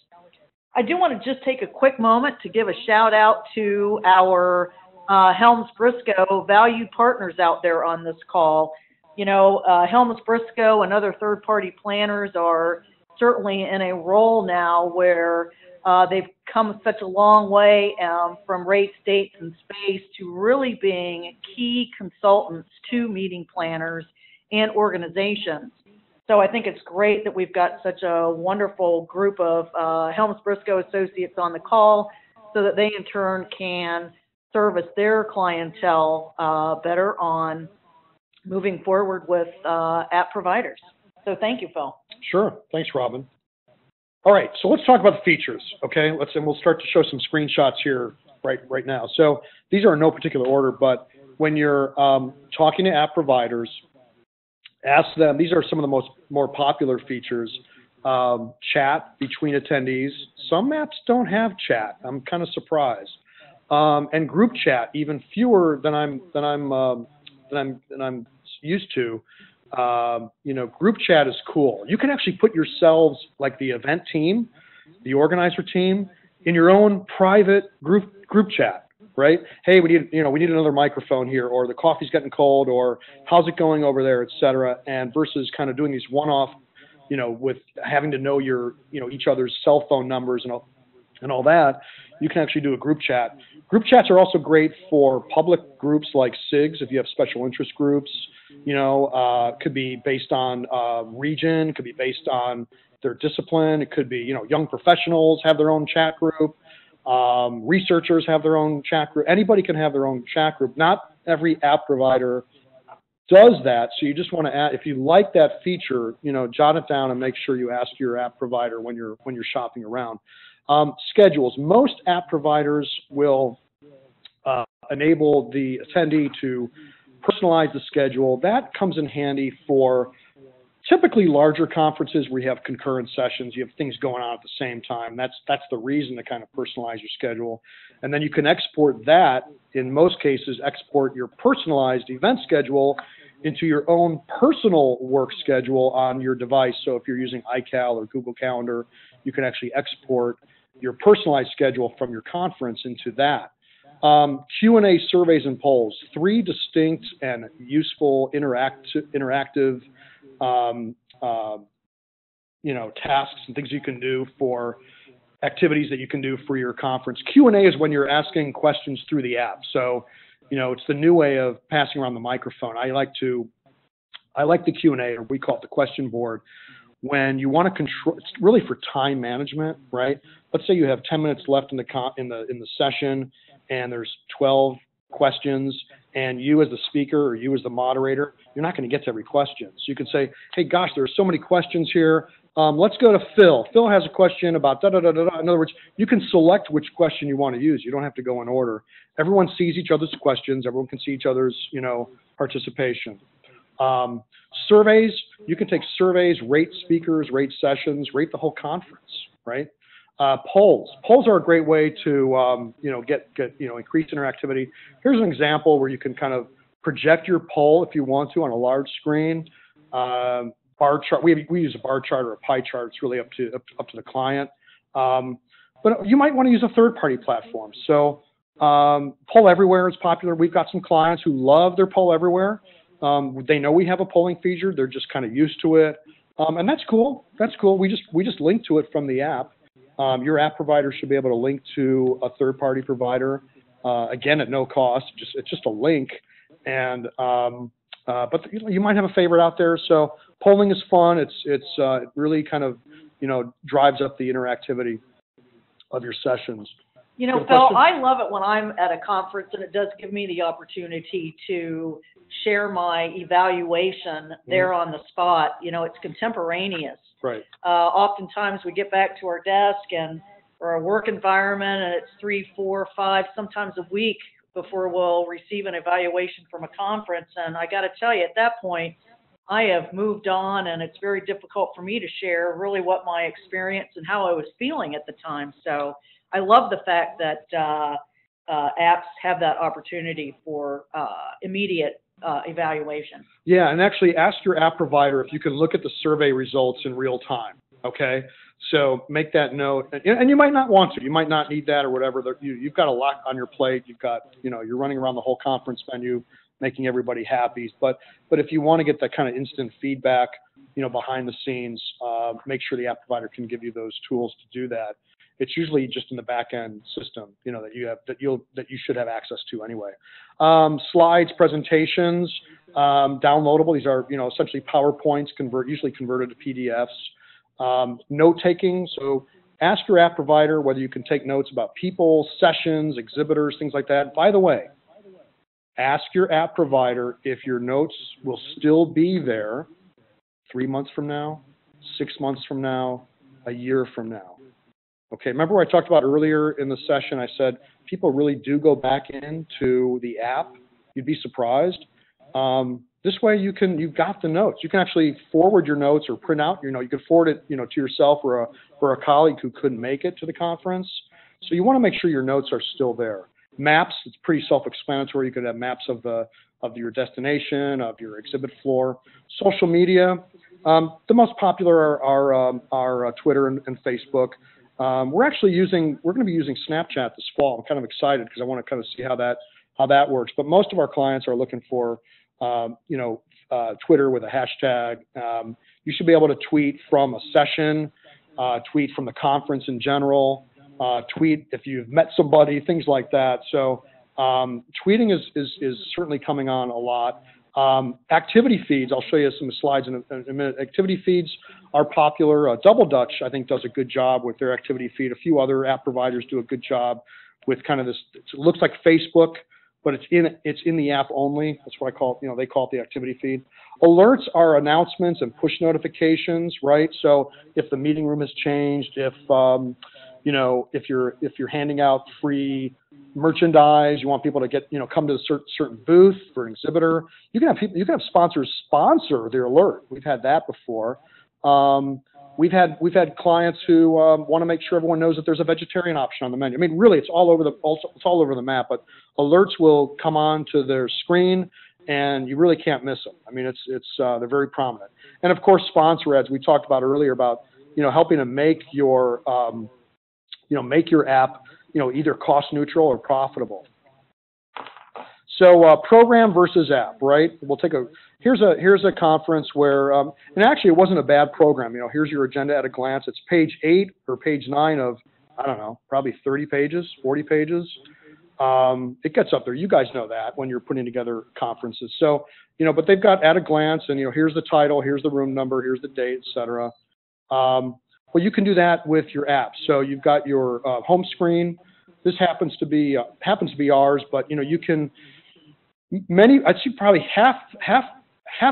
I do want to just take a quick moment to give a shout out to our Helms-Briscoe valued partners out there on this call. Helms-Briscoe and other third-party planners are certainly in a role now where they've come such a long way from rates, dates, and space to really being key consultants to meeting planners and organizations. So I think it's great that we've got such a wonderful group of Helms-Briscoe associates on the call so that they in turn can service their clientele better on moving forward with app providers. So thank you, Phil. Sure. Thanks, Robin. All right, so let's talk about the features, okay? And we'll start to show some screenshots here right now. So these are in no particular order, but when you're talking to app providers, ask them, these are some of the more popular features. Chat between attendees. Some apps don't have chat. I'm kind of surprised. And group chat, even fewer than I'm used to. Group chat is cool. You can actually put yourselves, like the event team, the organizer team, in your own private group chat, right? Hey, we need another microphone here, or the coffee's getting cold, or how's it going over there, et cetera. And versus kind of doing these one-off, with having to know each other's cell phone numbers and all that, you can actually do a group chat. Group chats are also great for public groups like SIGs, if you have special interest groups. Could be based on region, could be based on their discipline. It could be, young professionals have their own chat group. Researchers have their own chat group. Anybody can have their own chat group. Not every app provider does that. So you just want to add, if you like that feature, jot it down and make sure you ask your app provider when you're shopping around. Schedules. Most app providers will enable the attendee to personalize the schedule. That comes in handy for typically larger conferences where you have concurrent sessions, you have things going on at the same time. That's the reason to kind of personalize your schedule. And then you can export that, in most cases, export your personalized event schedule into your own personal work schedule on your device. So if you're using iCal or Google Calendar, you can actually export your personalized schedule from your conference into that. Q&A, surveys, and polls, 3 distinct and useful interactive tasks and things you can do for activities that you can do for your conference. Q&A is when you're asking questions through the app. So, it's the new way of passing around the microphone. I like the Q&A, or we call it the question board, when you want to control. It's really for time management, right? Let's say you have 10 minutes left in the session, and there's 12 questions, and you as the speaker or you as the moderator, you're not going to get to every question. So you can say, hey, gosh, there are so many questions here. Let's go to Phil. Phil has a question about da-da-da-da-da. In other words, you can select which question you want to use. You don't have to go in order. Everyone sees each other's questions. Everyone can see each other's, participation. Surveys, you can take surveys, rate speakers, rate sessions, rate the whole conference, right? Polls are a great way to, increase interactivity. Here's an example where you can kind of project your poll if you want to on a large screen. Bar chart. We use a bar chart or a pie chart. It's really up to the client. But you might want to use a third-party platform. So Poll Everywhere is popular. We've got some clients who love their Poll Everywhere. They know we have a polling feature. They're just kind of used to it, and that's cool. That's cool. We just link to it from the app. Your app provider should be able to link to a third-party provider, again at no cost. It's just a link, and but you might have a favorite out there. So polling is fun. It really kind of drives up the interactivity of your sessions. You know, Phil, I love it when I'm at a conference, and it does give me the opportunity to share my evaluation there on the spot. You know, it's contemporaneous. Right. Oftentimes we get back to our desk or our work environment, and it's 3, 4, 5, sometimes a week before we'll receive an evaluation from a conference. And I got to tell you, at that point, I have moved on, and it's very difficult for me to share really what my experience and how I was feeling at the time. So I love the fact that apps have that opportunity for immediate evaluation. Yeah, and actually ask your app provider if you can look at the survey results in real time, okay? So make that note. And you might not want to. You might not need that or whatever. You've got a lot on your plate. You've got, you're running around the whole conference venue making everybody happy. But if you want to get that kind of instant feedback, behind the scenes, make sure the app provider can give you those tools to do that. It's usually just in the back end system, that you should have access to anyway. Slides, presentations, downloadable. These are, essentially PowerPoints usually converted to PDFs. Note taking. So ask your app provider whether you can take notes about people, sessions, exhibitors, things like that. By the way, ask your app provider if your notes will still be there 3 months from now, 6 months from now, a year from now. Okay, remember what I talked about earlier in the session? I said people really do go back into the app. You'd be surprised. This way you've got the notes. You can actually forward your notes or print out your note. You could forward it, to yourself or a colleague who couldn't make it to the conference. So you want to make sure your notes are still there. Maps, it's pretty self-explanatory. You could have maps of your destination, of your exhibit floor. Social media, the most popular are Twitter and Facebook. We're going to be using Snapchat this fall. I'm kind of excited because I want to kind of see how that works. But most of our clients are looking for, Twitter with a hashtag. You should be able to tweet from a session, tweet from the conference in general, tweet if you've met somebody, things like that. So tweeting is certainly coming on a lot. Activity feeds, I'll show you some slides in a minute. Activity feeds are popular. Double Dutch, I think, does a good job with their activity feed. A few other app providers do a good job with kind of this. It looks like Facebook, but it's in the app only. That's what I call it. They call it the activity feed. Alerts are announcements and push notifications, right? So if the meeting room has changed, if you're handing out free merchandise, you want people to get, come to a certain booth for an exhibitor. You can have sponsors sponsor their alert. We've had that before. We've had clients who want to make sure everyone knows that there's a vegetarian option on the menu. I mean, really, it's all over the map. But alerts will come on to their screen, and you really can't miss them. I mean, they're very prominent. And of course, sponsor ads. We talked about earlier about helping to make your make your app either cost neutral or profitable. So program versus app, right? Here's a conference where, and actually it wasn't a bad program. Here's your agenda at a glance. It's page 8 or page 9 of, I don't know, probably 30 pages, 40 pages. It gets up there. You guys know that when you're putting together conferences. So, but they've got at a glance, and here's the title, here's the room number, here's the date, etc. Well, you can do that with your app. So you've got your home screen. This happens to be ours, but you can. I'd say probably half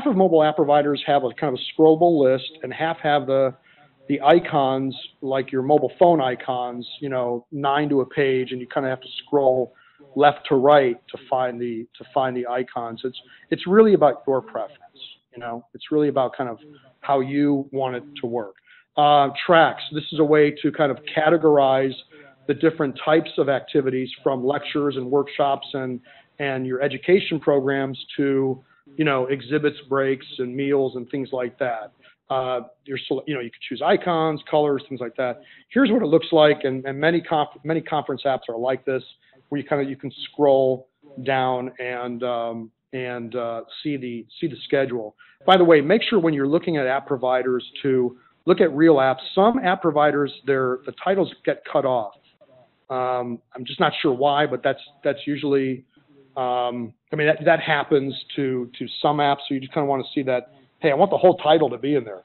of mobile app providers have a kind of a scrollable list, and half have the icons like your mobile phone icons. 9 to a page, and you kind of have to scroll left to right to find the icons. It's really about your preference. It's really about kind of how you want it to work. Tracks. This is a way to kind of categorize the different types of activities, from lectures and workshops and your education programs to, exhibits, breaks, and meals and things like that. You could choose icons, colors, things like that. Here's what it looks like, and many conference apps are like this, where you can scroll down and see the schedule. By the way, make sure when you're looking at app providers to look at real apps. Some app providers, the titles get cut off. I'm just not sure why, but that's usually, that happens to some apps. So you just kind of want to see that, hey, I want the whole title to be in there.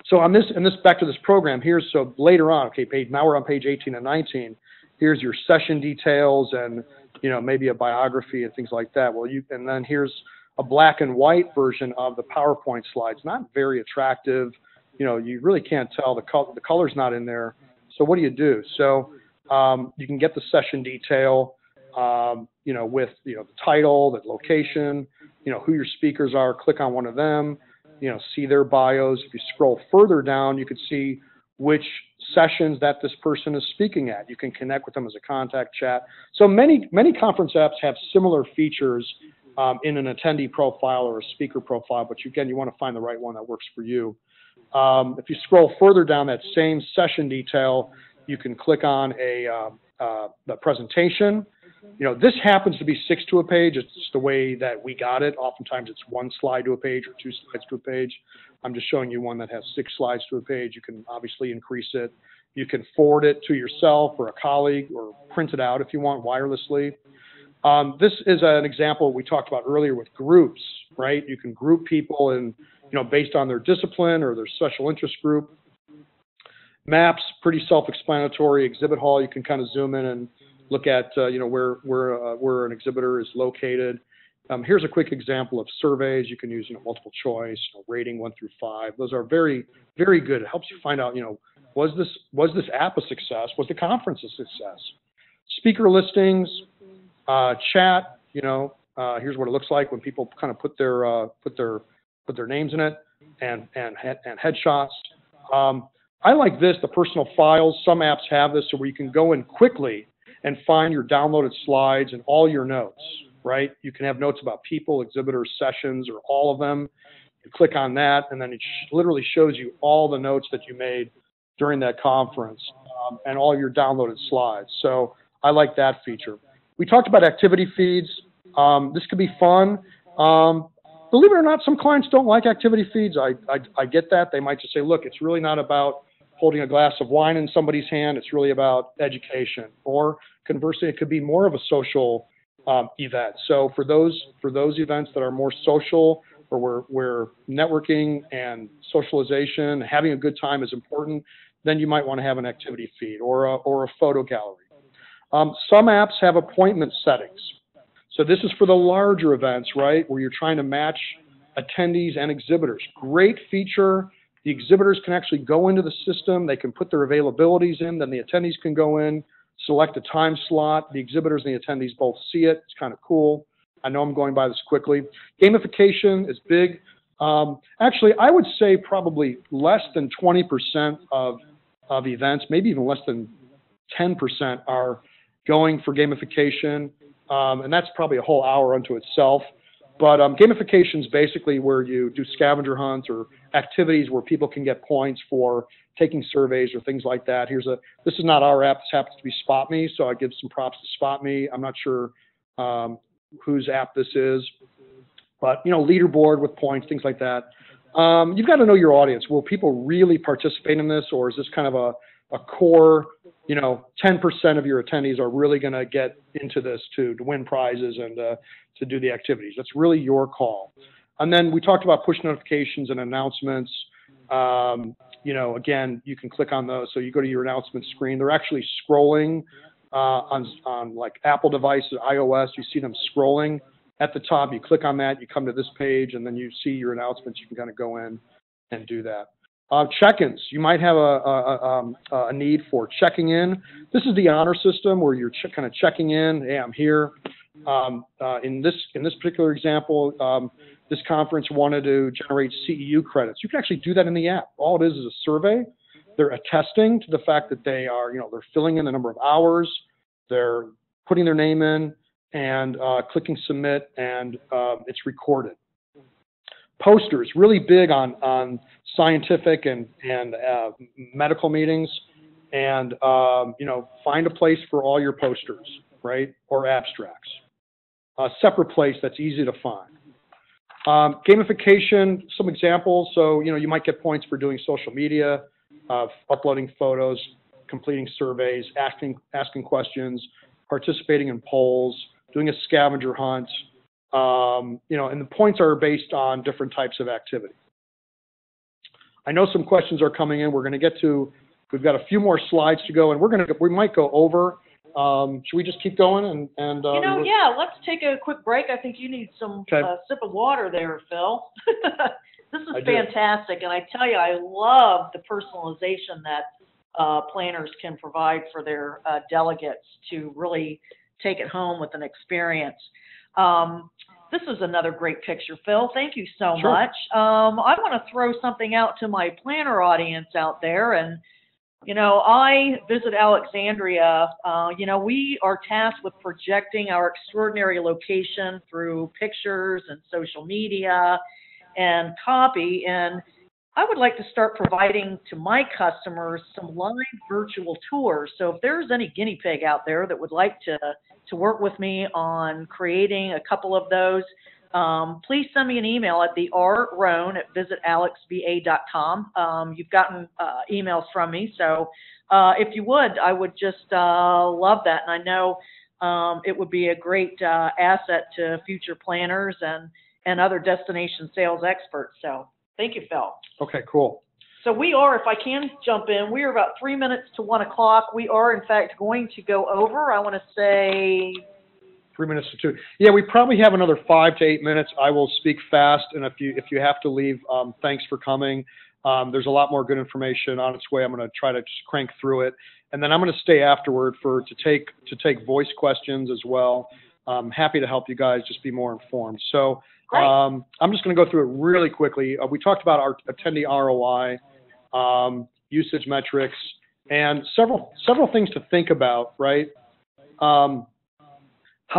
So on this, and this back to this program, so later on, okay, now we're on page 18 and 19. Here's your session details and, maybe a biography and things like that. Well, and then here's a black and white version of the PowerPoint slides. Not very attractive. You really can't tell. The color's not in there. So what do you do? So you can get the session detail, with, the title, the location, who your speakers are. Click on one of them, see their bios. If you scroll further down, you can see which sessions that this person is speaking at. You can connect with them as a contact chat. So many conference apps have similar features in an attendee profile or a speaker profile, but again, you want to find the right one that works for you. If you scroll further down that same session detail, you can click on the presentation. This happens to be 6 to a page. It's just the way that we got it. Oftentimes it's 1 slide to a page or 2 slides to a page. I'm just showing you one that has 6 slides to a page. You can obviously increase it. You can forward it to yourself or a colleague or print it out if you want wirelessly. This is an example we talked about earlier with groups, right? You can group people and, based on their discipline or their special interest group. Maps, pretty self-explanatory. Exhibit hall, you can kind of zoom in and look at, where an exhibitor is located. Here's a quick example of surveys. You can use, multiple choice, rating 1 through 5. Those are very, very good. It helps you find out, was this app a success? Was the conference a success? Speaker listings, chat. Here's what it looks like when people kind of put their names in it, and headshots. I like this, the personal files. Some apps have this, so where you can go in quickly and find your downloaded slides and all your notes, right? You can have notes about people, exhibitors, sessions, or all of them. You click on that, and then it literally shows you all the notes that you made during that conference and all your downloaded slides. So I like that feature. We talked about activity feeds. This could be fun. Believe it or not, some clients don't like activity feeds. I get that. They might just say, look, it's really not about holding a glass of wine in somebody's hand. It's really about education. Or conversely, it could be more of a social event. So for those events that are more social, or where networking and socialization, having a good time is important, then you might want to have an activity feed or a photo gallery. Some apps have appointment settings. So this is for the larger events, right, where you're trying to match attendees and exhibitors. Great feature. The exhibitors can actually go into the system. They can put their availabilities in. Then the attendees can go in, select a time slot. The exhibitors and the attendees both see it. It's kind of cool. I know I'm going by this quickly. Gamification is big. Actually, I would say probably less than 20% of events, maybe even less than 10% are going for gamification. And that's probably a whole hour unto itself. But gamification is basically where you do scavenger hunts or activities where people can get points for taking surveys or things like that. This is not our app. This happens to be Spot Me, so I give some props to Spot Me. I'm not sure whose app this is, but leaderboard with points, things like that. You've got to know your audience. Will people really participate in this, or is this kind of a core, 10% of your attendees are really going to get into this to win prizes and to do the activities? That's really your call. And then we talked about push notifications and announcements. Again, you can click on those. So you go to your announcement screen. They're actually scrolling on like Apple devices, iOS. You see them scrolling at the top. You click on that. You come to this page, and then you see your announcements. You can kind of go in and do that. Check-ins. You might have a need for checking in. This is the honor system where you're kind of checking in. Hey, I'm here. In this particular example, this conference wanted to generate CEU credits. You can actually do that in the app. All it is a survey. They're attesting to the fact that they are, they're filling in the number of hours. They're putting their name in and clicking submit, and it's recorded. Posters, really big on scientific and medical meetings, and find a place for all your posters, right, or abstracts. A separate place that's easy to find. Gamification, some examples. So you might get points for doing social media, uploading photos, completing surveys, asking questions, participating in polls, doing a scavenger hunt. And the points are based on different types of activity. I know some questions are coming in. We're going to get to, we've got a few more slides to go, and we might go over. Should we just keep going? Yeah, let's take a quick break. I think you need some sip of water there, Phil. This is fantastic, and I tell you, I love the personalization that planners can provide for their delegates to really take it home with an experience. This is another great picture, Phil. Thank you so much. I want to throw something out to my planner audience out there, and I visit Alexandria. We are tasked with projecting our extraordinary location through pictures and social media and copy. And I would like to start providing to my customers some live virtual tours. So if there's any guinea pig out there that would like to work with me on creating a couple of those, please send me an email at theRroan@visitAlexVA.com. You've gotten emails from me, so if you would, I would just love that. And I know it would be a great asset to future planners and other destination sales experts. So thank you, Phil. Okay, cool. So we are, if I can jump in, we are about 3 minutes to 1 o'clock. We are, in fact, going to go over, I want to say... 3 minutes to 2. Yeah, we probably have another 5 to 8 minutes. I will speak fast, and if you have to leave, thanks for coming. There's a lot more good information on its way. I'm going to try to just crank through it, and then I'm going to stay afterward to take voice questions as well. I'm happy to help you guys just be more informed. So I'm just going to go through it really quickly. We talked about our attendee ROI, usage metrics, and several things to think about, right? How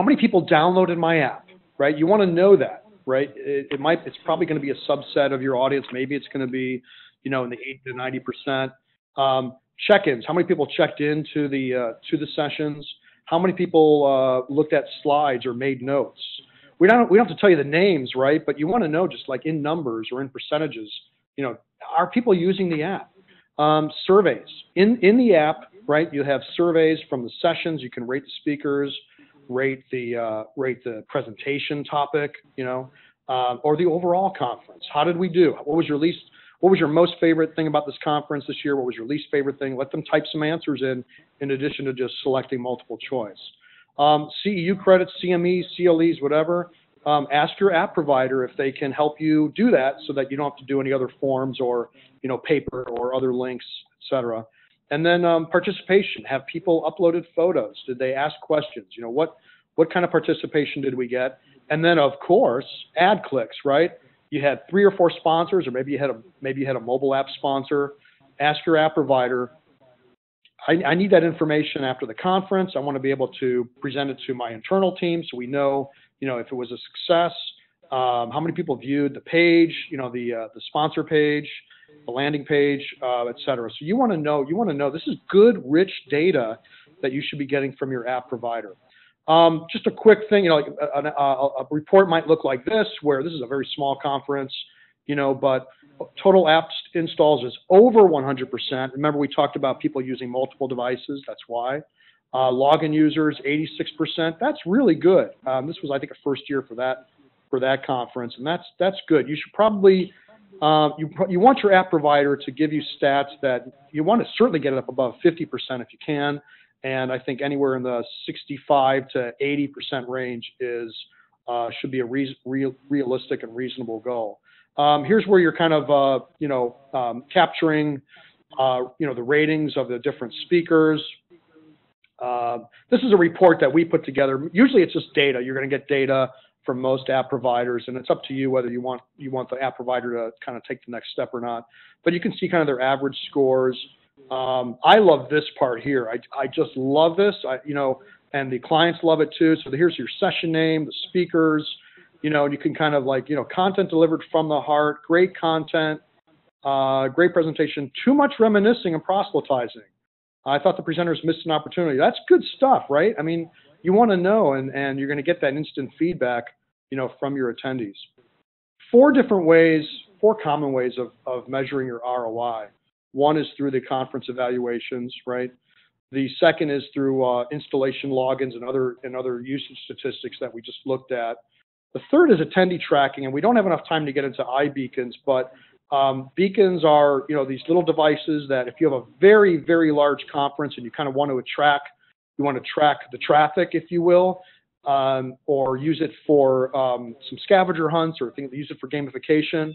many people downloaded my app, right? You want to know that, right? It's probably going to be a subset of your audience. Maybe it's going to be, in the 80 to 90%. Check-ins. How many people checked into the sessions? How many people looked at slides or made notes? We don't have to tell you the names, right? But you want to know, just like in numbers or in percentages, are people using the app? Surveys. In the app, right, you have surveys from the sessions. You can rate the speakers, rate the presentation topic, or the overall conference. How did we do? What was your most favorite thing about this conference this year? What was your least favorite thing? Let them type some answers in addition to just selecting multiple choice. CEU credits, CMEs, CLEs, whatever. Ask your app provider if they can help you do that so that you don't have to do any other forms or, paper or other links, etc. And then participation. Have people uploaded photos? Did they ask questions? What kind of participation did we get? And then, of course, ad clicks, right? You had 3 or 4 sponsors, or maybe you had a mobile app sponsor. Ask your app provider, I need that information after the conference. I want to be able to present it to my internal team so we know, if it was a success, how many people viewed the page, the sponsor page, the landing page, et cetera. So you want to know, this is good, rich data that you should be getting from your app provider. Just a quick thing, a report might look like this, where this is a very small conference, but total app installs is over 100%. Remember, we talked about people using multiple devices. That's why. Login users, 86%. That's really good. This was, I think, a first year for that conference, and that's good. You should probably you want your app provider to give you stats that you want to certainly get it up above 50% if you can, and I think anywhere in the 65 to 80% range should be a realistic and reasonable goal. Here's where you're kind of capturing the ratings of the different speakers. This is a report that we put together. Usually it's just data. You're going to get data from most app providers, and it's up to you whether you want the app provider to kind of take the next step or not. But you can see kind of their average scores. I love this part here. I just love this. And the clients love it too. So here's your session name, the speakers. You can kind of content delivered from the heart, great content, great presentation. Too much reminiscing and proselytizing. I thought the presenters missed an opportunity. That's good stuff, right? I mean, you want to know, and you're going to get that instant feedback, from your attendees. 4 common ways of measuring your ROI. One is through the conference evaluations, right? The second is through installation logins and other usage statistics that we just looked at. The third is attendee tracking, and we don't have enough time to get into iBeacons, but Beacons are, these little devices that if you have a very, very large conference and you kind of want to track the traffic, if you will, or use it for some scavenger hunts or things, use it for gamification.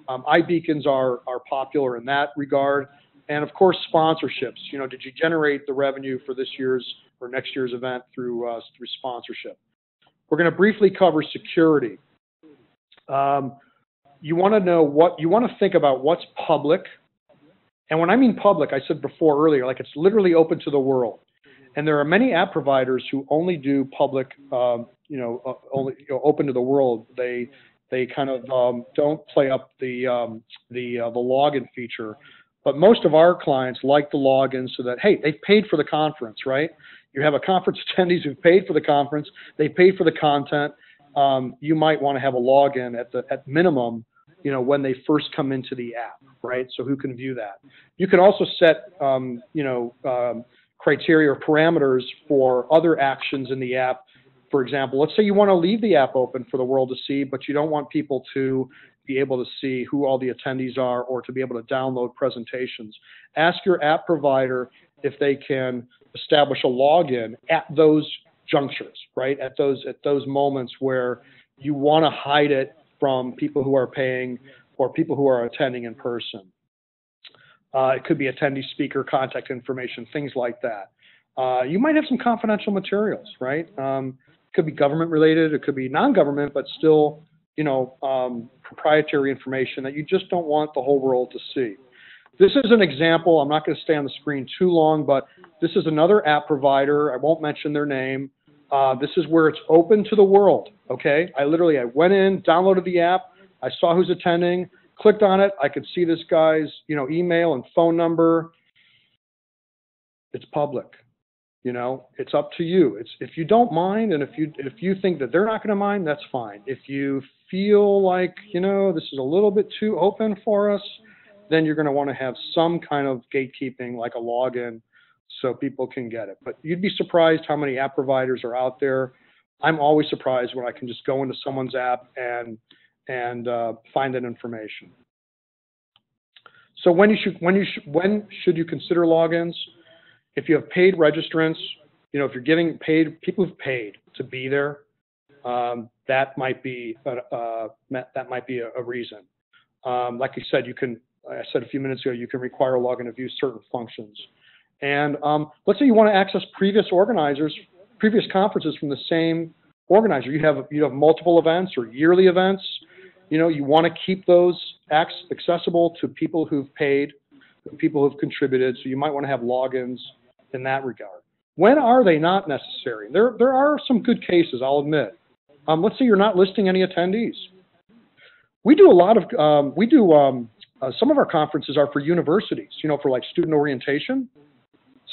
iBeacons are popular in that regard. And of course, sponsorships. Did you generate the revenue for this year's or next year's event through sponsorship? We're going to briefly cover security. You want to think about what's public. And when I mean public, I said before earlier, like it's literally open to the world. And there are many app providers who only do public, only open to the world. They kind of don't play up the login feature. But most of our clients like the login so that, hey, they've paid for the conference, right? You have a conference attendees who've paid for the conference, they paid for the content. You might want to have a login at minimum, when they first come into the app, right? So who can view that? You can also set, criteria or parameters for other actions in the app. For example, let's say you want to leave the app open for the world to see, but you don't want people to be able to see who all the attendees are or to be able to download presentations. Ask your app provider if they can establish a login at those junctures, right? At those moments where you want to hide it from people who are paying or people who are attending in person. It could be attendee speaker contact information, things like that. You might have some confidential materials, right? It could be government related, it could be non-government, but still, proprietary information that you just don't want the whole world to see. This is an example. I'm not going to stay on the screen too long, but this is another app provider. I won't mention their name. This is where it's open to the world, okay? I went in, downloaded the app, I saw who's attending, clicked on it, I could see this guy's, email and phone number. It's public, it's up to you. If you don't mind, and if you think that they're not going to mind, that's fine. If you feel like, this is a little bit too open for us, then you're going to want to have some kind of gatekeeping, like a login, so people can get it. But you'd be surprised how many app providers are out there. I'm always surprised when I can just go into someone's app and find that information. So when should you consider logins? If you have paid registrants, if you're getting paid, people who've paid to be there, that might be a reason. Like I said, I said a few minutes ago, you can require a login to view certain functions. And let's say you want to access previous conferences from the same organizer. You have multiple events or yearly events. You want to keep those accessible to people who've paid, people who've contributed. So you might want to have logins in that regard. When are they not necessary? There are some good cases, I'll admit. Let's say you're not listing any attendees. We do a lot of some of our conferences are for universities, for like student orientation.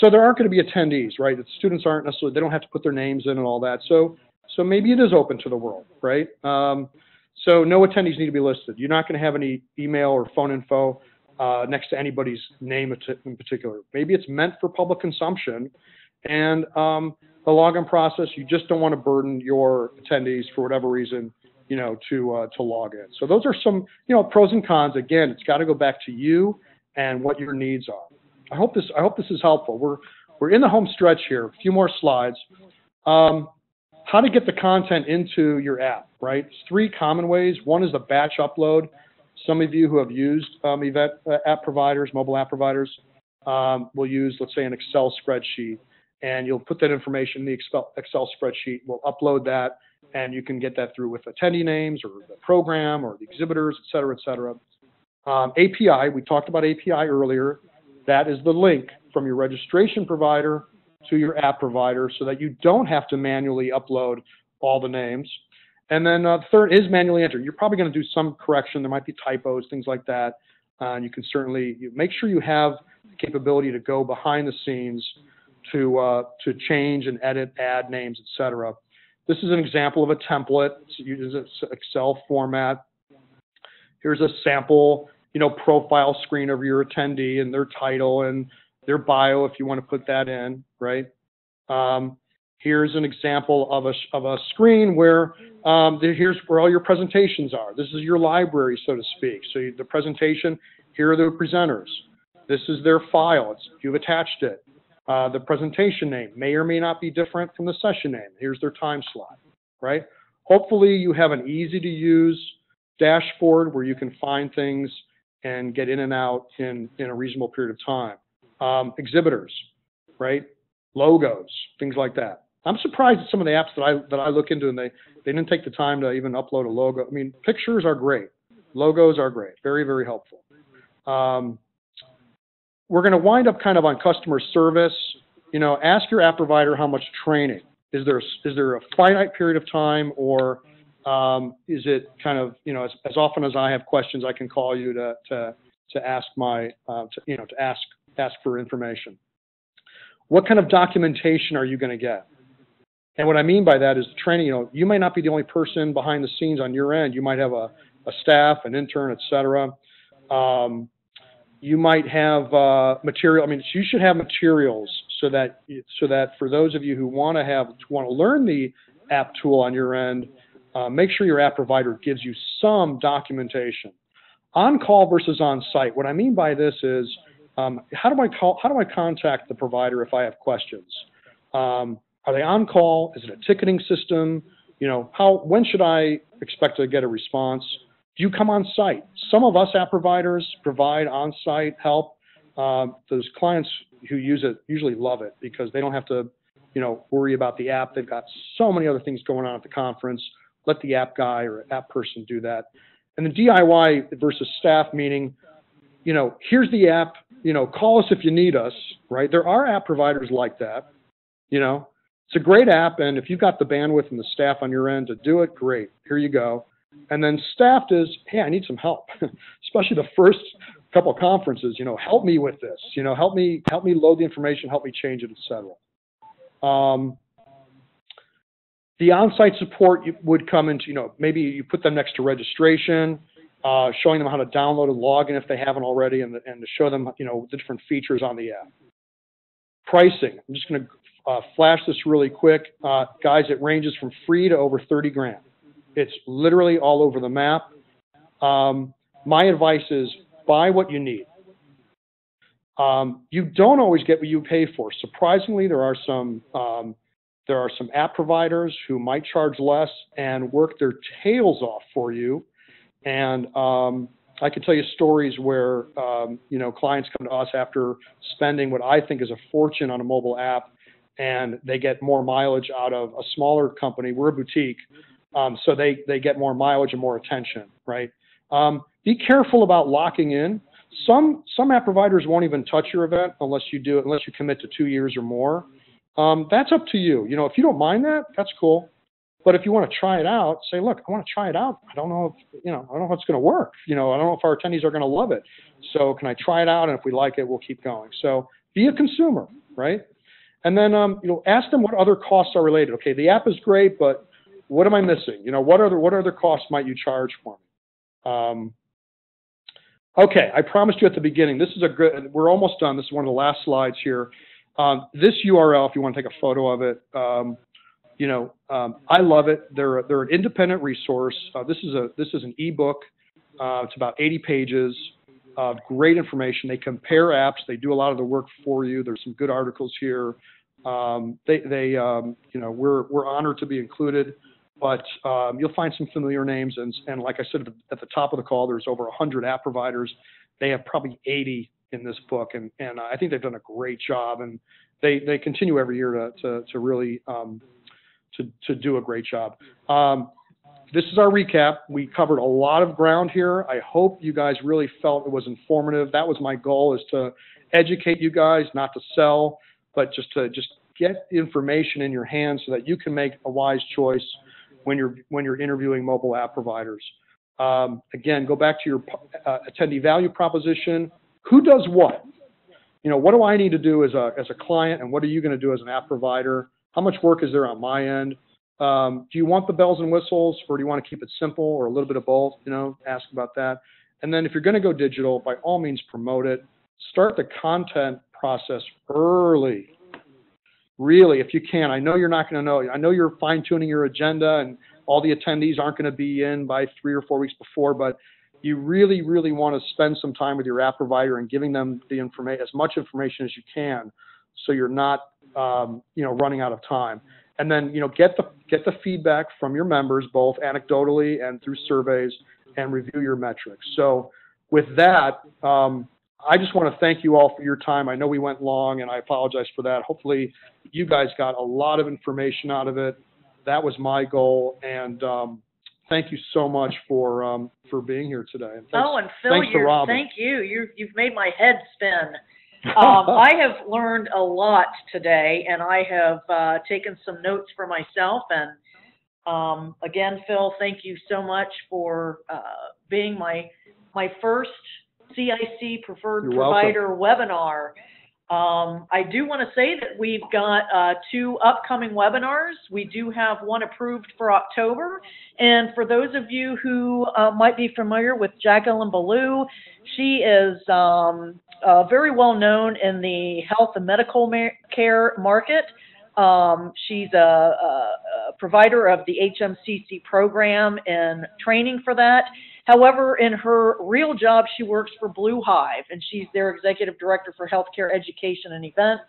So there aren't going to be attendees, right? The students aren't necessarily, they don't have to put their names in and all that. So maybe it is open to the world, right? So no attendees need to be listed. You're not going to have any email or phone info next to anybody's name in particular. Maybe it's meant for public consumption, and the login process, you just don't want to burden your attendees for whatever reason, to log in. So those are some, pros and cons. Again, it's got to go back to you and what your needs are. I hope this is helpful. We're in the home stretch here. A few more slides. How to get the content into your app, right? There's 3 common ways. One is the batch upload. Some of you who have used event app providers, mobile app providers, will use, let's say, an Excel spreadsheet, and you'll put that information in the Excel spreadsheet. We'll upload that, and you can get that through with attendee names or the program or the exhibitors, et cetera, et cetera. API, we talked about API earlier. That is the link from your registration provider to your app provider so that you don't have to manually upload all the names. And then third is manually enter. You're probably going to do some correction. There might be typos, things like that. You can certainly make sure you have the capability to go behind the scenes to change and edit, add names, etc. This is an example of a template. It uses an Excel format. Here's a sample, profile screen of your attendee and their title and their bio if you want to put that in, right? Here's an example of a screen where here's where all your presentations are. This is your library, so to speak. So the presentation, here are the presenters. This is their file. You've attached it. The presentation name may or may not be different from the session name. Here's their time slot, right? Hopefully you have an easy to use dashboard where you can find things and get in and out in a reasonable period of time. Exhibitors, right? Logos, things like that. I'm surprised at some of the apps that I look into, and they didn't take the time to even upload a logo. I mean, pictures are great. Logos are great. Very, very helpful. We're going to wind up kind of on customer service. You know, ask your app provider how much training. Is there a finite period of time, or is it kind of, you know, as often as I have questions, I can call you to ask to ask for information. What kind of documentation are you going to get? And what I mean by that is the training. You know, you may not be the only person behind the scenes on your end. You might have a staff, an intern, et cetera. You might have material. I mean, you should have materials so that for those of you who want to learn the app tool on your end, make sure your app provider gives you some documentation. On call versus on site. What I mean by this is, how do I contact the provider if I have questions? Are they on call? Is it a ticketing system? You know, when should I expect to get a response? Do you come on site? Some of us app providers provide on-site help. Those clients who use it usually love it because they don't have to, you know, worry about the app. They've got so many other things going on at the conference. Let the app guy or app person do that. And the DIY versus staff, meaning, you know, here's the app, you know, call us if you need us, right? There are app providers like that, you know. It's a great app, and if you've got the bandwidth and the staff on your end to do it, great. Here you go. And then staffed is, hey, I need some help, especially the first couple of conferences. You know, help me with this. You know, help me load the information, help me change it, etc. The on-site support would come into, you know, maybe you put them next to registration, showing them how to download and log in if they haven't already, and to show them, you know, the different features on the app. Pricing. I'm just going to flash this really quick. Guys, it ranges from free to over 30 grand. It's literally all over the map. My advice is buy what you need. You don't always get what you pay for. Surprisingly, there are some app providers who might charge less and work their tails off for you. And I can tell you stories where you know, clients come to us after spending what I think is a fortune on a mobile app, and they get more mileage out of a smaller company. We're a boutique, so they get more mileage and more attention, right? Be careful about locking in. Some app providers won't even touch your event unless you commit to 2 years or more. That's up to you. You know, if you don't mind that, that's cool. But if you want to try it out, say, look, I want to try it out. I don't know if it's going to work. You know, I don't know if our attendees are going to love it. So can I try it out? And if we like it, we'll keep going. So be a consumer, right? And then, you know, ask them what other costs are related. Okay, the app is great, but what am I missing? You know, what other costs might you charge for me? Okay, I promised you at the beginning. This is we're almost done. This is one of the last slides here. This URL, if you want to take a photo of it, you know, I love it. They're an independent resource. This is an ebook. It's about 80 pages. Great information. They compare apps. They do a lot of the work for you. There's some good articles here. You know, we're honored to be included, but you'll find some familiar names. And like I said at the top of the call, there's over 100 app providers. They have probably 80 in this book, and I think they've done a great job. And they continue every year to really to do a great job. This is our recap. We covered a lot of ground here. I hope you guys really felt it was informative. That was my goal, is to educate you guys, not to sell, but just get the information in your hands so that you can make a wise choice when you're interviewing mobile app providers. Again, go back to your attendee value proposition. Who does what? You know, what do I need to do as a client, and what are you going to do as an app provider? How much work is there on my end? Do you want the bells and whistles, or do you want to keep it simple, or a little bit of both? You know, ask about that. And then if you're going to go digital, by all means promote it. Start the content process early. really, if you can, I know you're not going to know. I know you're fine-tuning your agenda, and all the attendees aren't going to be in by 3 or 4 weeks before, but you really, really want to spend some time with your app provider and giving them the information, as much information as you can, so you're not, running out of time. And then, get the feedback from your members, both anecdotally and through surveys, and review your metrics. So with that, I just want to thank you all for your time. I know we went long, and I apologize for that. Hopefully, you guys got a lot of information out of it. That was my goal, and thank you so much for being here today. And thanks, and Phil, thank you. You've made my head spin. I have learned a lot today, and I have taken some notes for myself. And again, Phil, thank you so much for being my first CIC Preferred Provider webinar. I do want to say that we've got 2 upcoming webinars. We do have one approved for October. And for those of you who might be familiar with Jacqueline Ballou, she is very well known in the health and medical care market. She's a provider of the HMCC program and training for that. However, in her real job, she works for Blue Hive, and she's their executive director for healthcare education and events.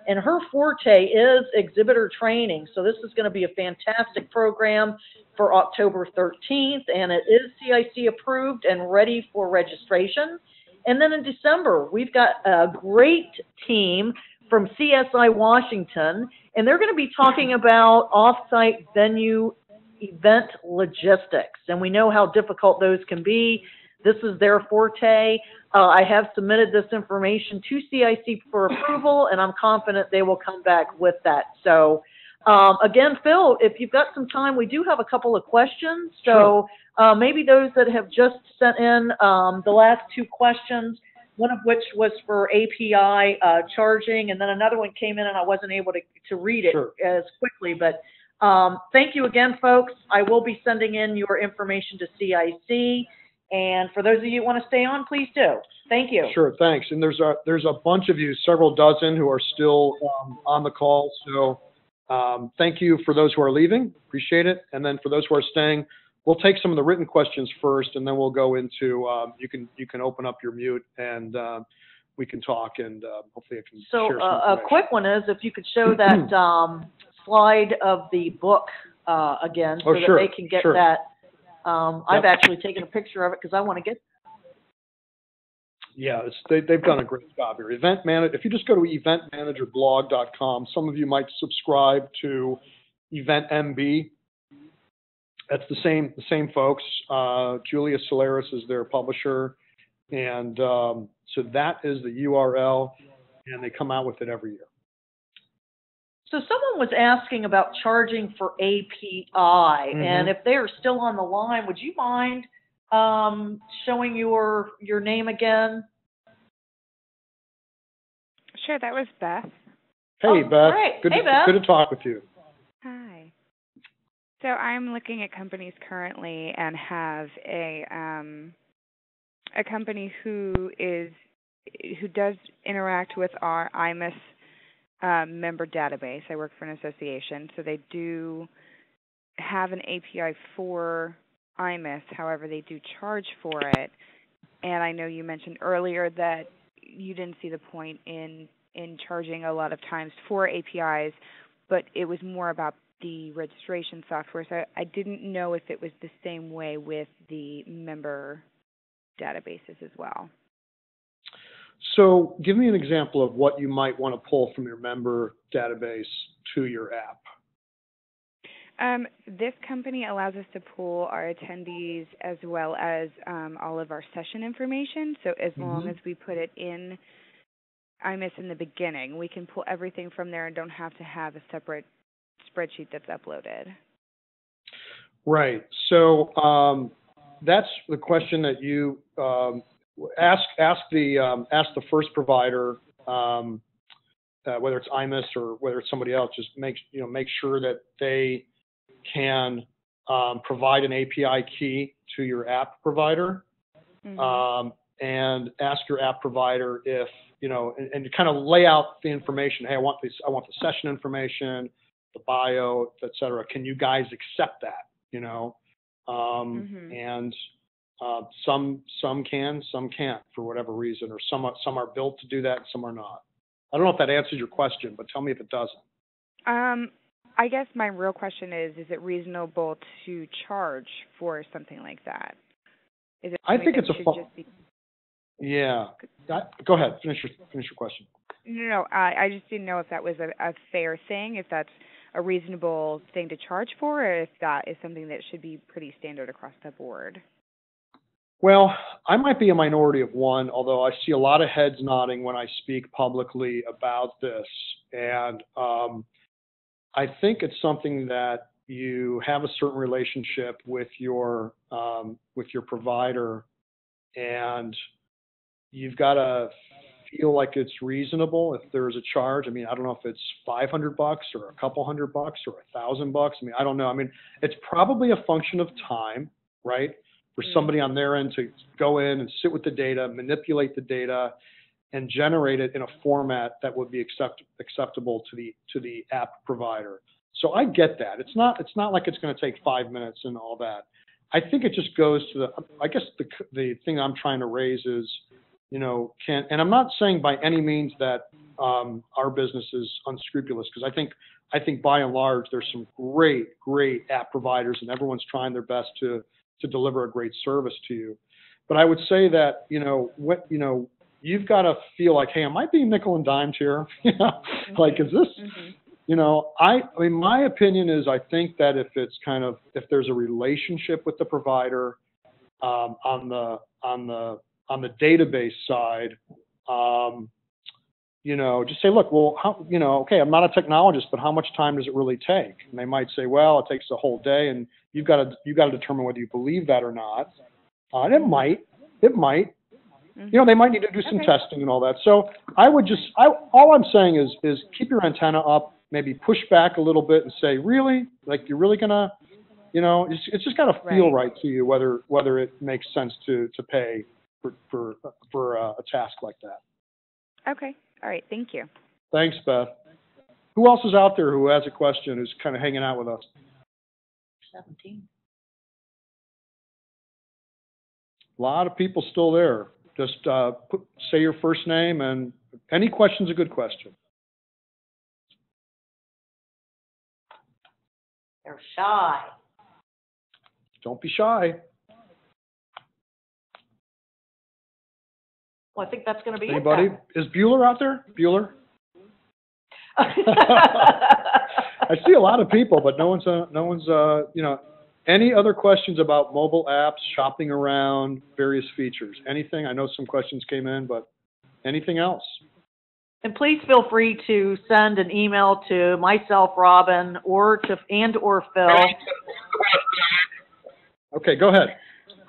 And her forte is exhibitor training. So this is going to be a fantastic program for October 13th, and it is CIC approved and ready for registration. And then in December, we've got a great team from CSI Washington, and they're going to be talking about off-site venue event logistics, and we know how difficult those can be. This is their forte. I have submitted this information to CIC for approval, and I'm confident they will come back with that. So again, Phil, if you've got some time, we do have a couple of questions. So maybe those that have just sent in the last 2 questions, one of which was for API charging, and then another one came in and I wasn't able to read it as quickly, but thank you again, folks. I will be sending in your information to CIC, and for those of you who want to stay on, please do. Thank you. Sure, thanks. And there's a bunch of you, several dozen, who are still on the call. So thank you for those who are leaving. Appreciate it. And then for those who are staying, we'll take some of the written questions first, and then we'll go into you can open up your mute and we can talk, and hopefully I can share some a quick one is if you could show that slide of the book again, so that they can get that. I've actually taken a picture of it because I want to get. Yeah, they've done a great job here. If you just go to eventmanagerblog.com, some of you might subscribe to EventMB. That's the same folks. Julia Solaris is their publisher, and so that is the URL, and they come out with it every year. So someone was asking about charging for API, and if they are still on the line, would you mind showing your name again? Sure, that was Beth. Hey, Beth. Great. Good to talk with you. Hi. So I'm looking at companies currently and have a company who does interact with our IMIS member database. I work for an association, so they do have an API for IMIS. However, they do charge for it. And I know you mentioned earlier that you didn't see the point in charging a lot of times for APIs, but it was more about the registration software. So I didn't know if it was the same way with the member databases as well. So give me an example of what you might want to pull from your member database to your app. This company allows us to pull our attendees as well as all of our session information. So as long as we put it in IMIS in the beginning, we can pull everything from there and don't have to have a separate spreadsheet that's uploaded. Right. So that's the question that you ask the first provider, whether it's IMIS or whether it's somebody else. Just make sure that they can provide an API key to your app provider, and ask your app provider if you know, and kind of lay out the information. Hey, I want this, I want the session information, the bio, et cetera. Can you guys accept that? You know, and some can, some can't for whatever reason, or some are built to do that, and some are not. I don't know if that answers your question, but tell me if it doesn't. I guess my real question is it reasonable to charge for something like that? Is it? I think it's yeah. Go ahead. Finish your question. No, I just didn't know if that was a fair thing, if that's a reasonable thing to charge for, or if that is something that should be pretty standard across the board. Well, I might be a minority of one, although I see a lot of heads nodding when I speak publicly about this. And I think it's something that you have a certain relationship with your provider, and you've got to feel like it's reasonable if there's a charge. I mean, I don't know if it's $500 or a couple $100 or $1,000. I mean, I don't know. I mean, it's probably a function of time, right? For somebody on their end to go in and sit with the data, manipulate the data, and generate it in a format that would be acceptable to the app provider. So I get that. It's not like it's going to take 5 minutes and all that. I think it just goes to I guess the thing I'm trying to raise is, you know, and I'm not saying by any means that our business is unscrupulous, because I think by and large there's some great app providers, and everyone's trying their best to deliver a great service to you. But I would say that, you know, you've got to feel like, hey, am I being nickel and dimed here? Like, is this, you know, I mean, my opinion is, I think that if there's a relationship with the provider on the database side, you know, just say, look, well, how, you know, okay, I'm not a technologist, but how much time does it really take? And they might say, well, it takes a whole day, and you've got to determine whether you believe that or not. And it might. You know, they might need to do some testing and all that. So I would all I'm saying is keep your antenna up, maybe push back a little bit and say, really? Like, you're really gonna, you know, it's just got to feel right to you whether it makes sense to pay for a task like that. Okay. All right. Thank you. Thanks, Beth. Who else is out there who has a question, who's kind of hanging out with us? 17. A lot of people still there. Just say your first name, and any question's a good question. They're shy. Don't be shy. Well, I think that's going to be Anybody? Is Bueller out there? Bueller? I see a lot of people, but no one's you know. Any other questions about mobile apps, shopping around, various features? Anything? I know some questions came in, but anything else? And please feel free to send an email to myself, Robin, or Phil. Okay, go ahead.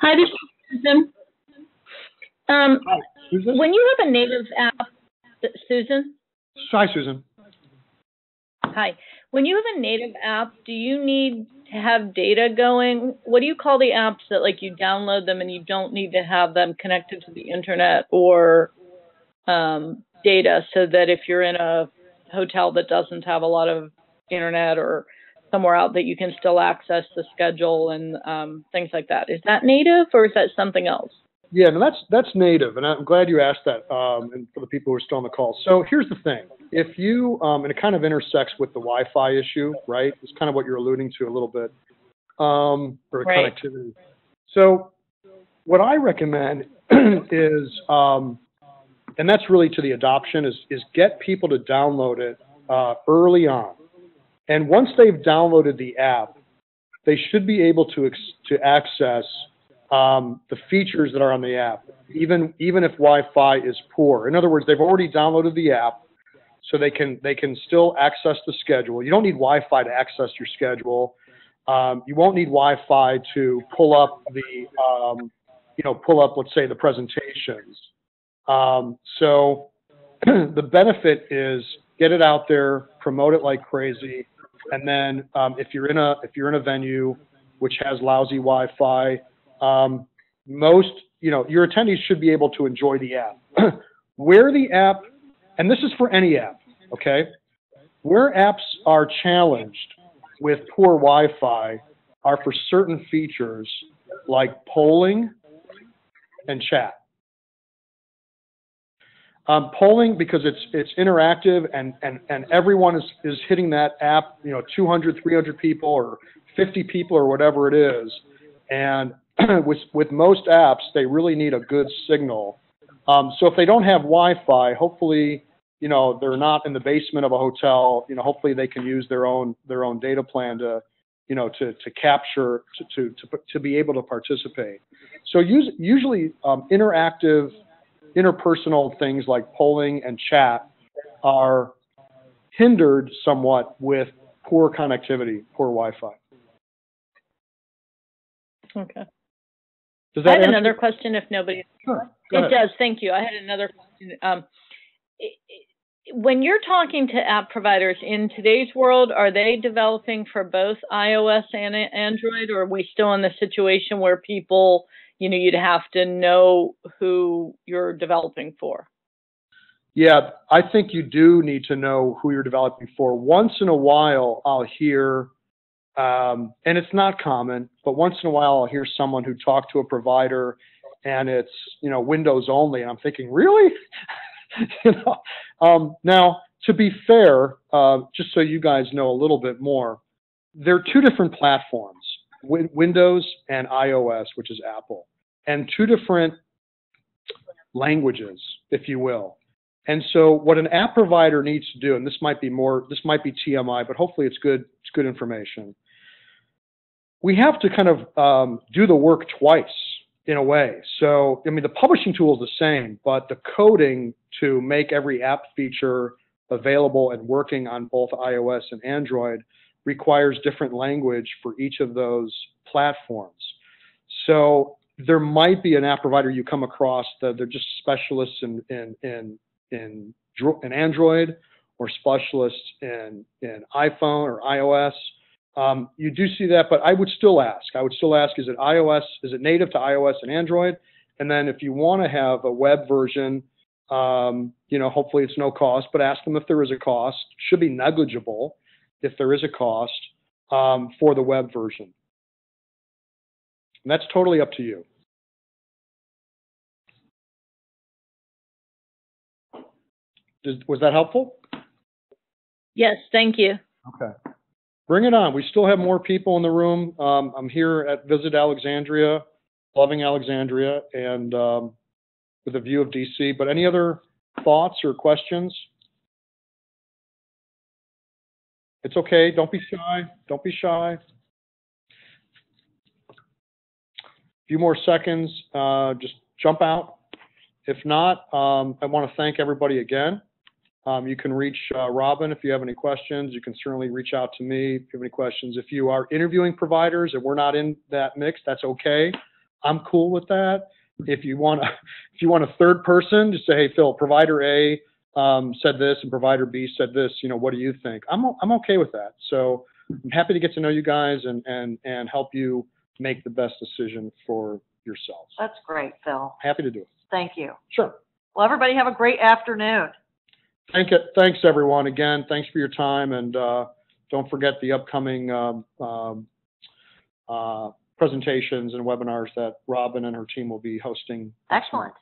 Hi, this is Susan. Hi, who's this? When you have a native app, Susan? Hi, Susan. Hi. When you have a native app, do you need to have data going? What do you call the apps that, like, you download them and you don't need to have them connected to the internet or data, so that if you're in a hotel that doesn't have a lot of internet or somewhere out, that you can still access the schedule and things like that? Is that native, or is that something else? Yeah, no, that's native, and I'm glad you asked that, and for the people who are still on the call. So here's the thing. If you, and it kind of intersects with the Wi-Fi issue, right? It's kind of what you're alluding to a little bit, for connectivity. So what I recommend is, and that's really to the adoption, is get people to download it early on. And once they've downloaded the app, they should be able to access the features that are on the app, even if Wi-Fi is poor. In other words, they've already downloaded the app, so they can still access the schedule. You don't need Wi-Fi to access your schedule. You won't need Wi-Fi to pull up let's say, the presentations. So the benefit is get it out there, promote it like crazy, and then if you're in a venue which has lousy Wi-Fi, your attendees should be able to enjoy the app. Where the app, and this is for any app, okay? Where apps are challenged with poor Wi-Fi are for certain features like polling and chat. Polling, because it's interactive and everyone is hitting that app, 200, 300 people or 50 people or whatever it is. And with most apps, they really need a good signal. So if they don't have Wi-Fi, hopefully, they're not in the basement of a hotel. Hopefully they can use their own data plan to capture, to be able to participate. So usually interactive, interpersonal things like polling and chat are hindered somewhat with poor connectivity, poor Wi-Fi. Okay. Does that I had answer? another question if nobody... Sure. It does, thank you. I had another question. When you're talking to app providers in today's world, are they developing for both iOS and Android, or are we still in the situation where people, you'd have to know who you're developing for? Yeah, I think you do need to know who you're developing for. Once in a while, I'll hear, and it's not common, but once in a while, I'll hear someone who talked to a provider and it's, Windows only. And I'm thinking, really? Now, to be fair, just so you guys know a little bit more, there are two different platforms, Windows and iOS, which is Apple, and two different languages, if you will. And so what an app provider needs to do, and this might be TMI, but hopefully it's good information. We have to kind of do the work twice in a way. So, the publishing tool is the same, but the coding to make every app feature available and working on both iOS and Android requires different language for each of those platforms. So there might be an app provider you come across that they're just specialists in Android or specialists in iPhone or iOS. You do see that, but I would still ask, is it native to iOS and Android? And then if you want to have a web version, hopefully it's no cost, but ask them if there is a cost. Should be negligible if there is a cost for the web version. And that's totally up to you. Was that helpful? Yes, thank you. Okay. Bring it on. We still have more people in the room. I'm here at Visit Alexandria, loving Alexandria, and with a view of DC. But any other thoughts or questions? It's okay. Don't be shy. Don't be shy. A few more seconds. Just jump out. If not, I want to thank everybody again. You can reach Robin if you have any questions. You can certainly reach out to me if you have any questions. If you are interviewing providers and we're not in that mix, that's okay. I'm cool with that. If you want a third person, just say, hey, Phil, provider A said this and provider B said this. What do you think? I'm okay with that. So I'm happy to get to know you guys and help you make the best decision for yourselves. That's great, Phil. Happy to do it. Thank you. Sure. Well, everybody have a great afternoon. Thanks, everyone. Again, thanks for your time, and don't forget the upcoming presentations and webinars that Robin and her team will be hosting. Excellent.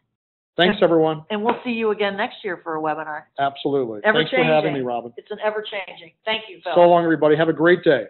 Thanks, everyone. And we'll see you again next year for a webinar. Absolutely. Ever-changing. Thanks for having me, Robin. It's an ever-changing. Thank you, Phil. So long, everybody. Have a great day.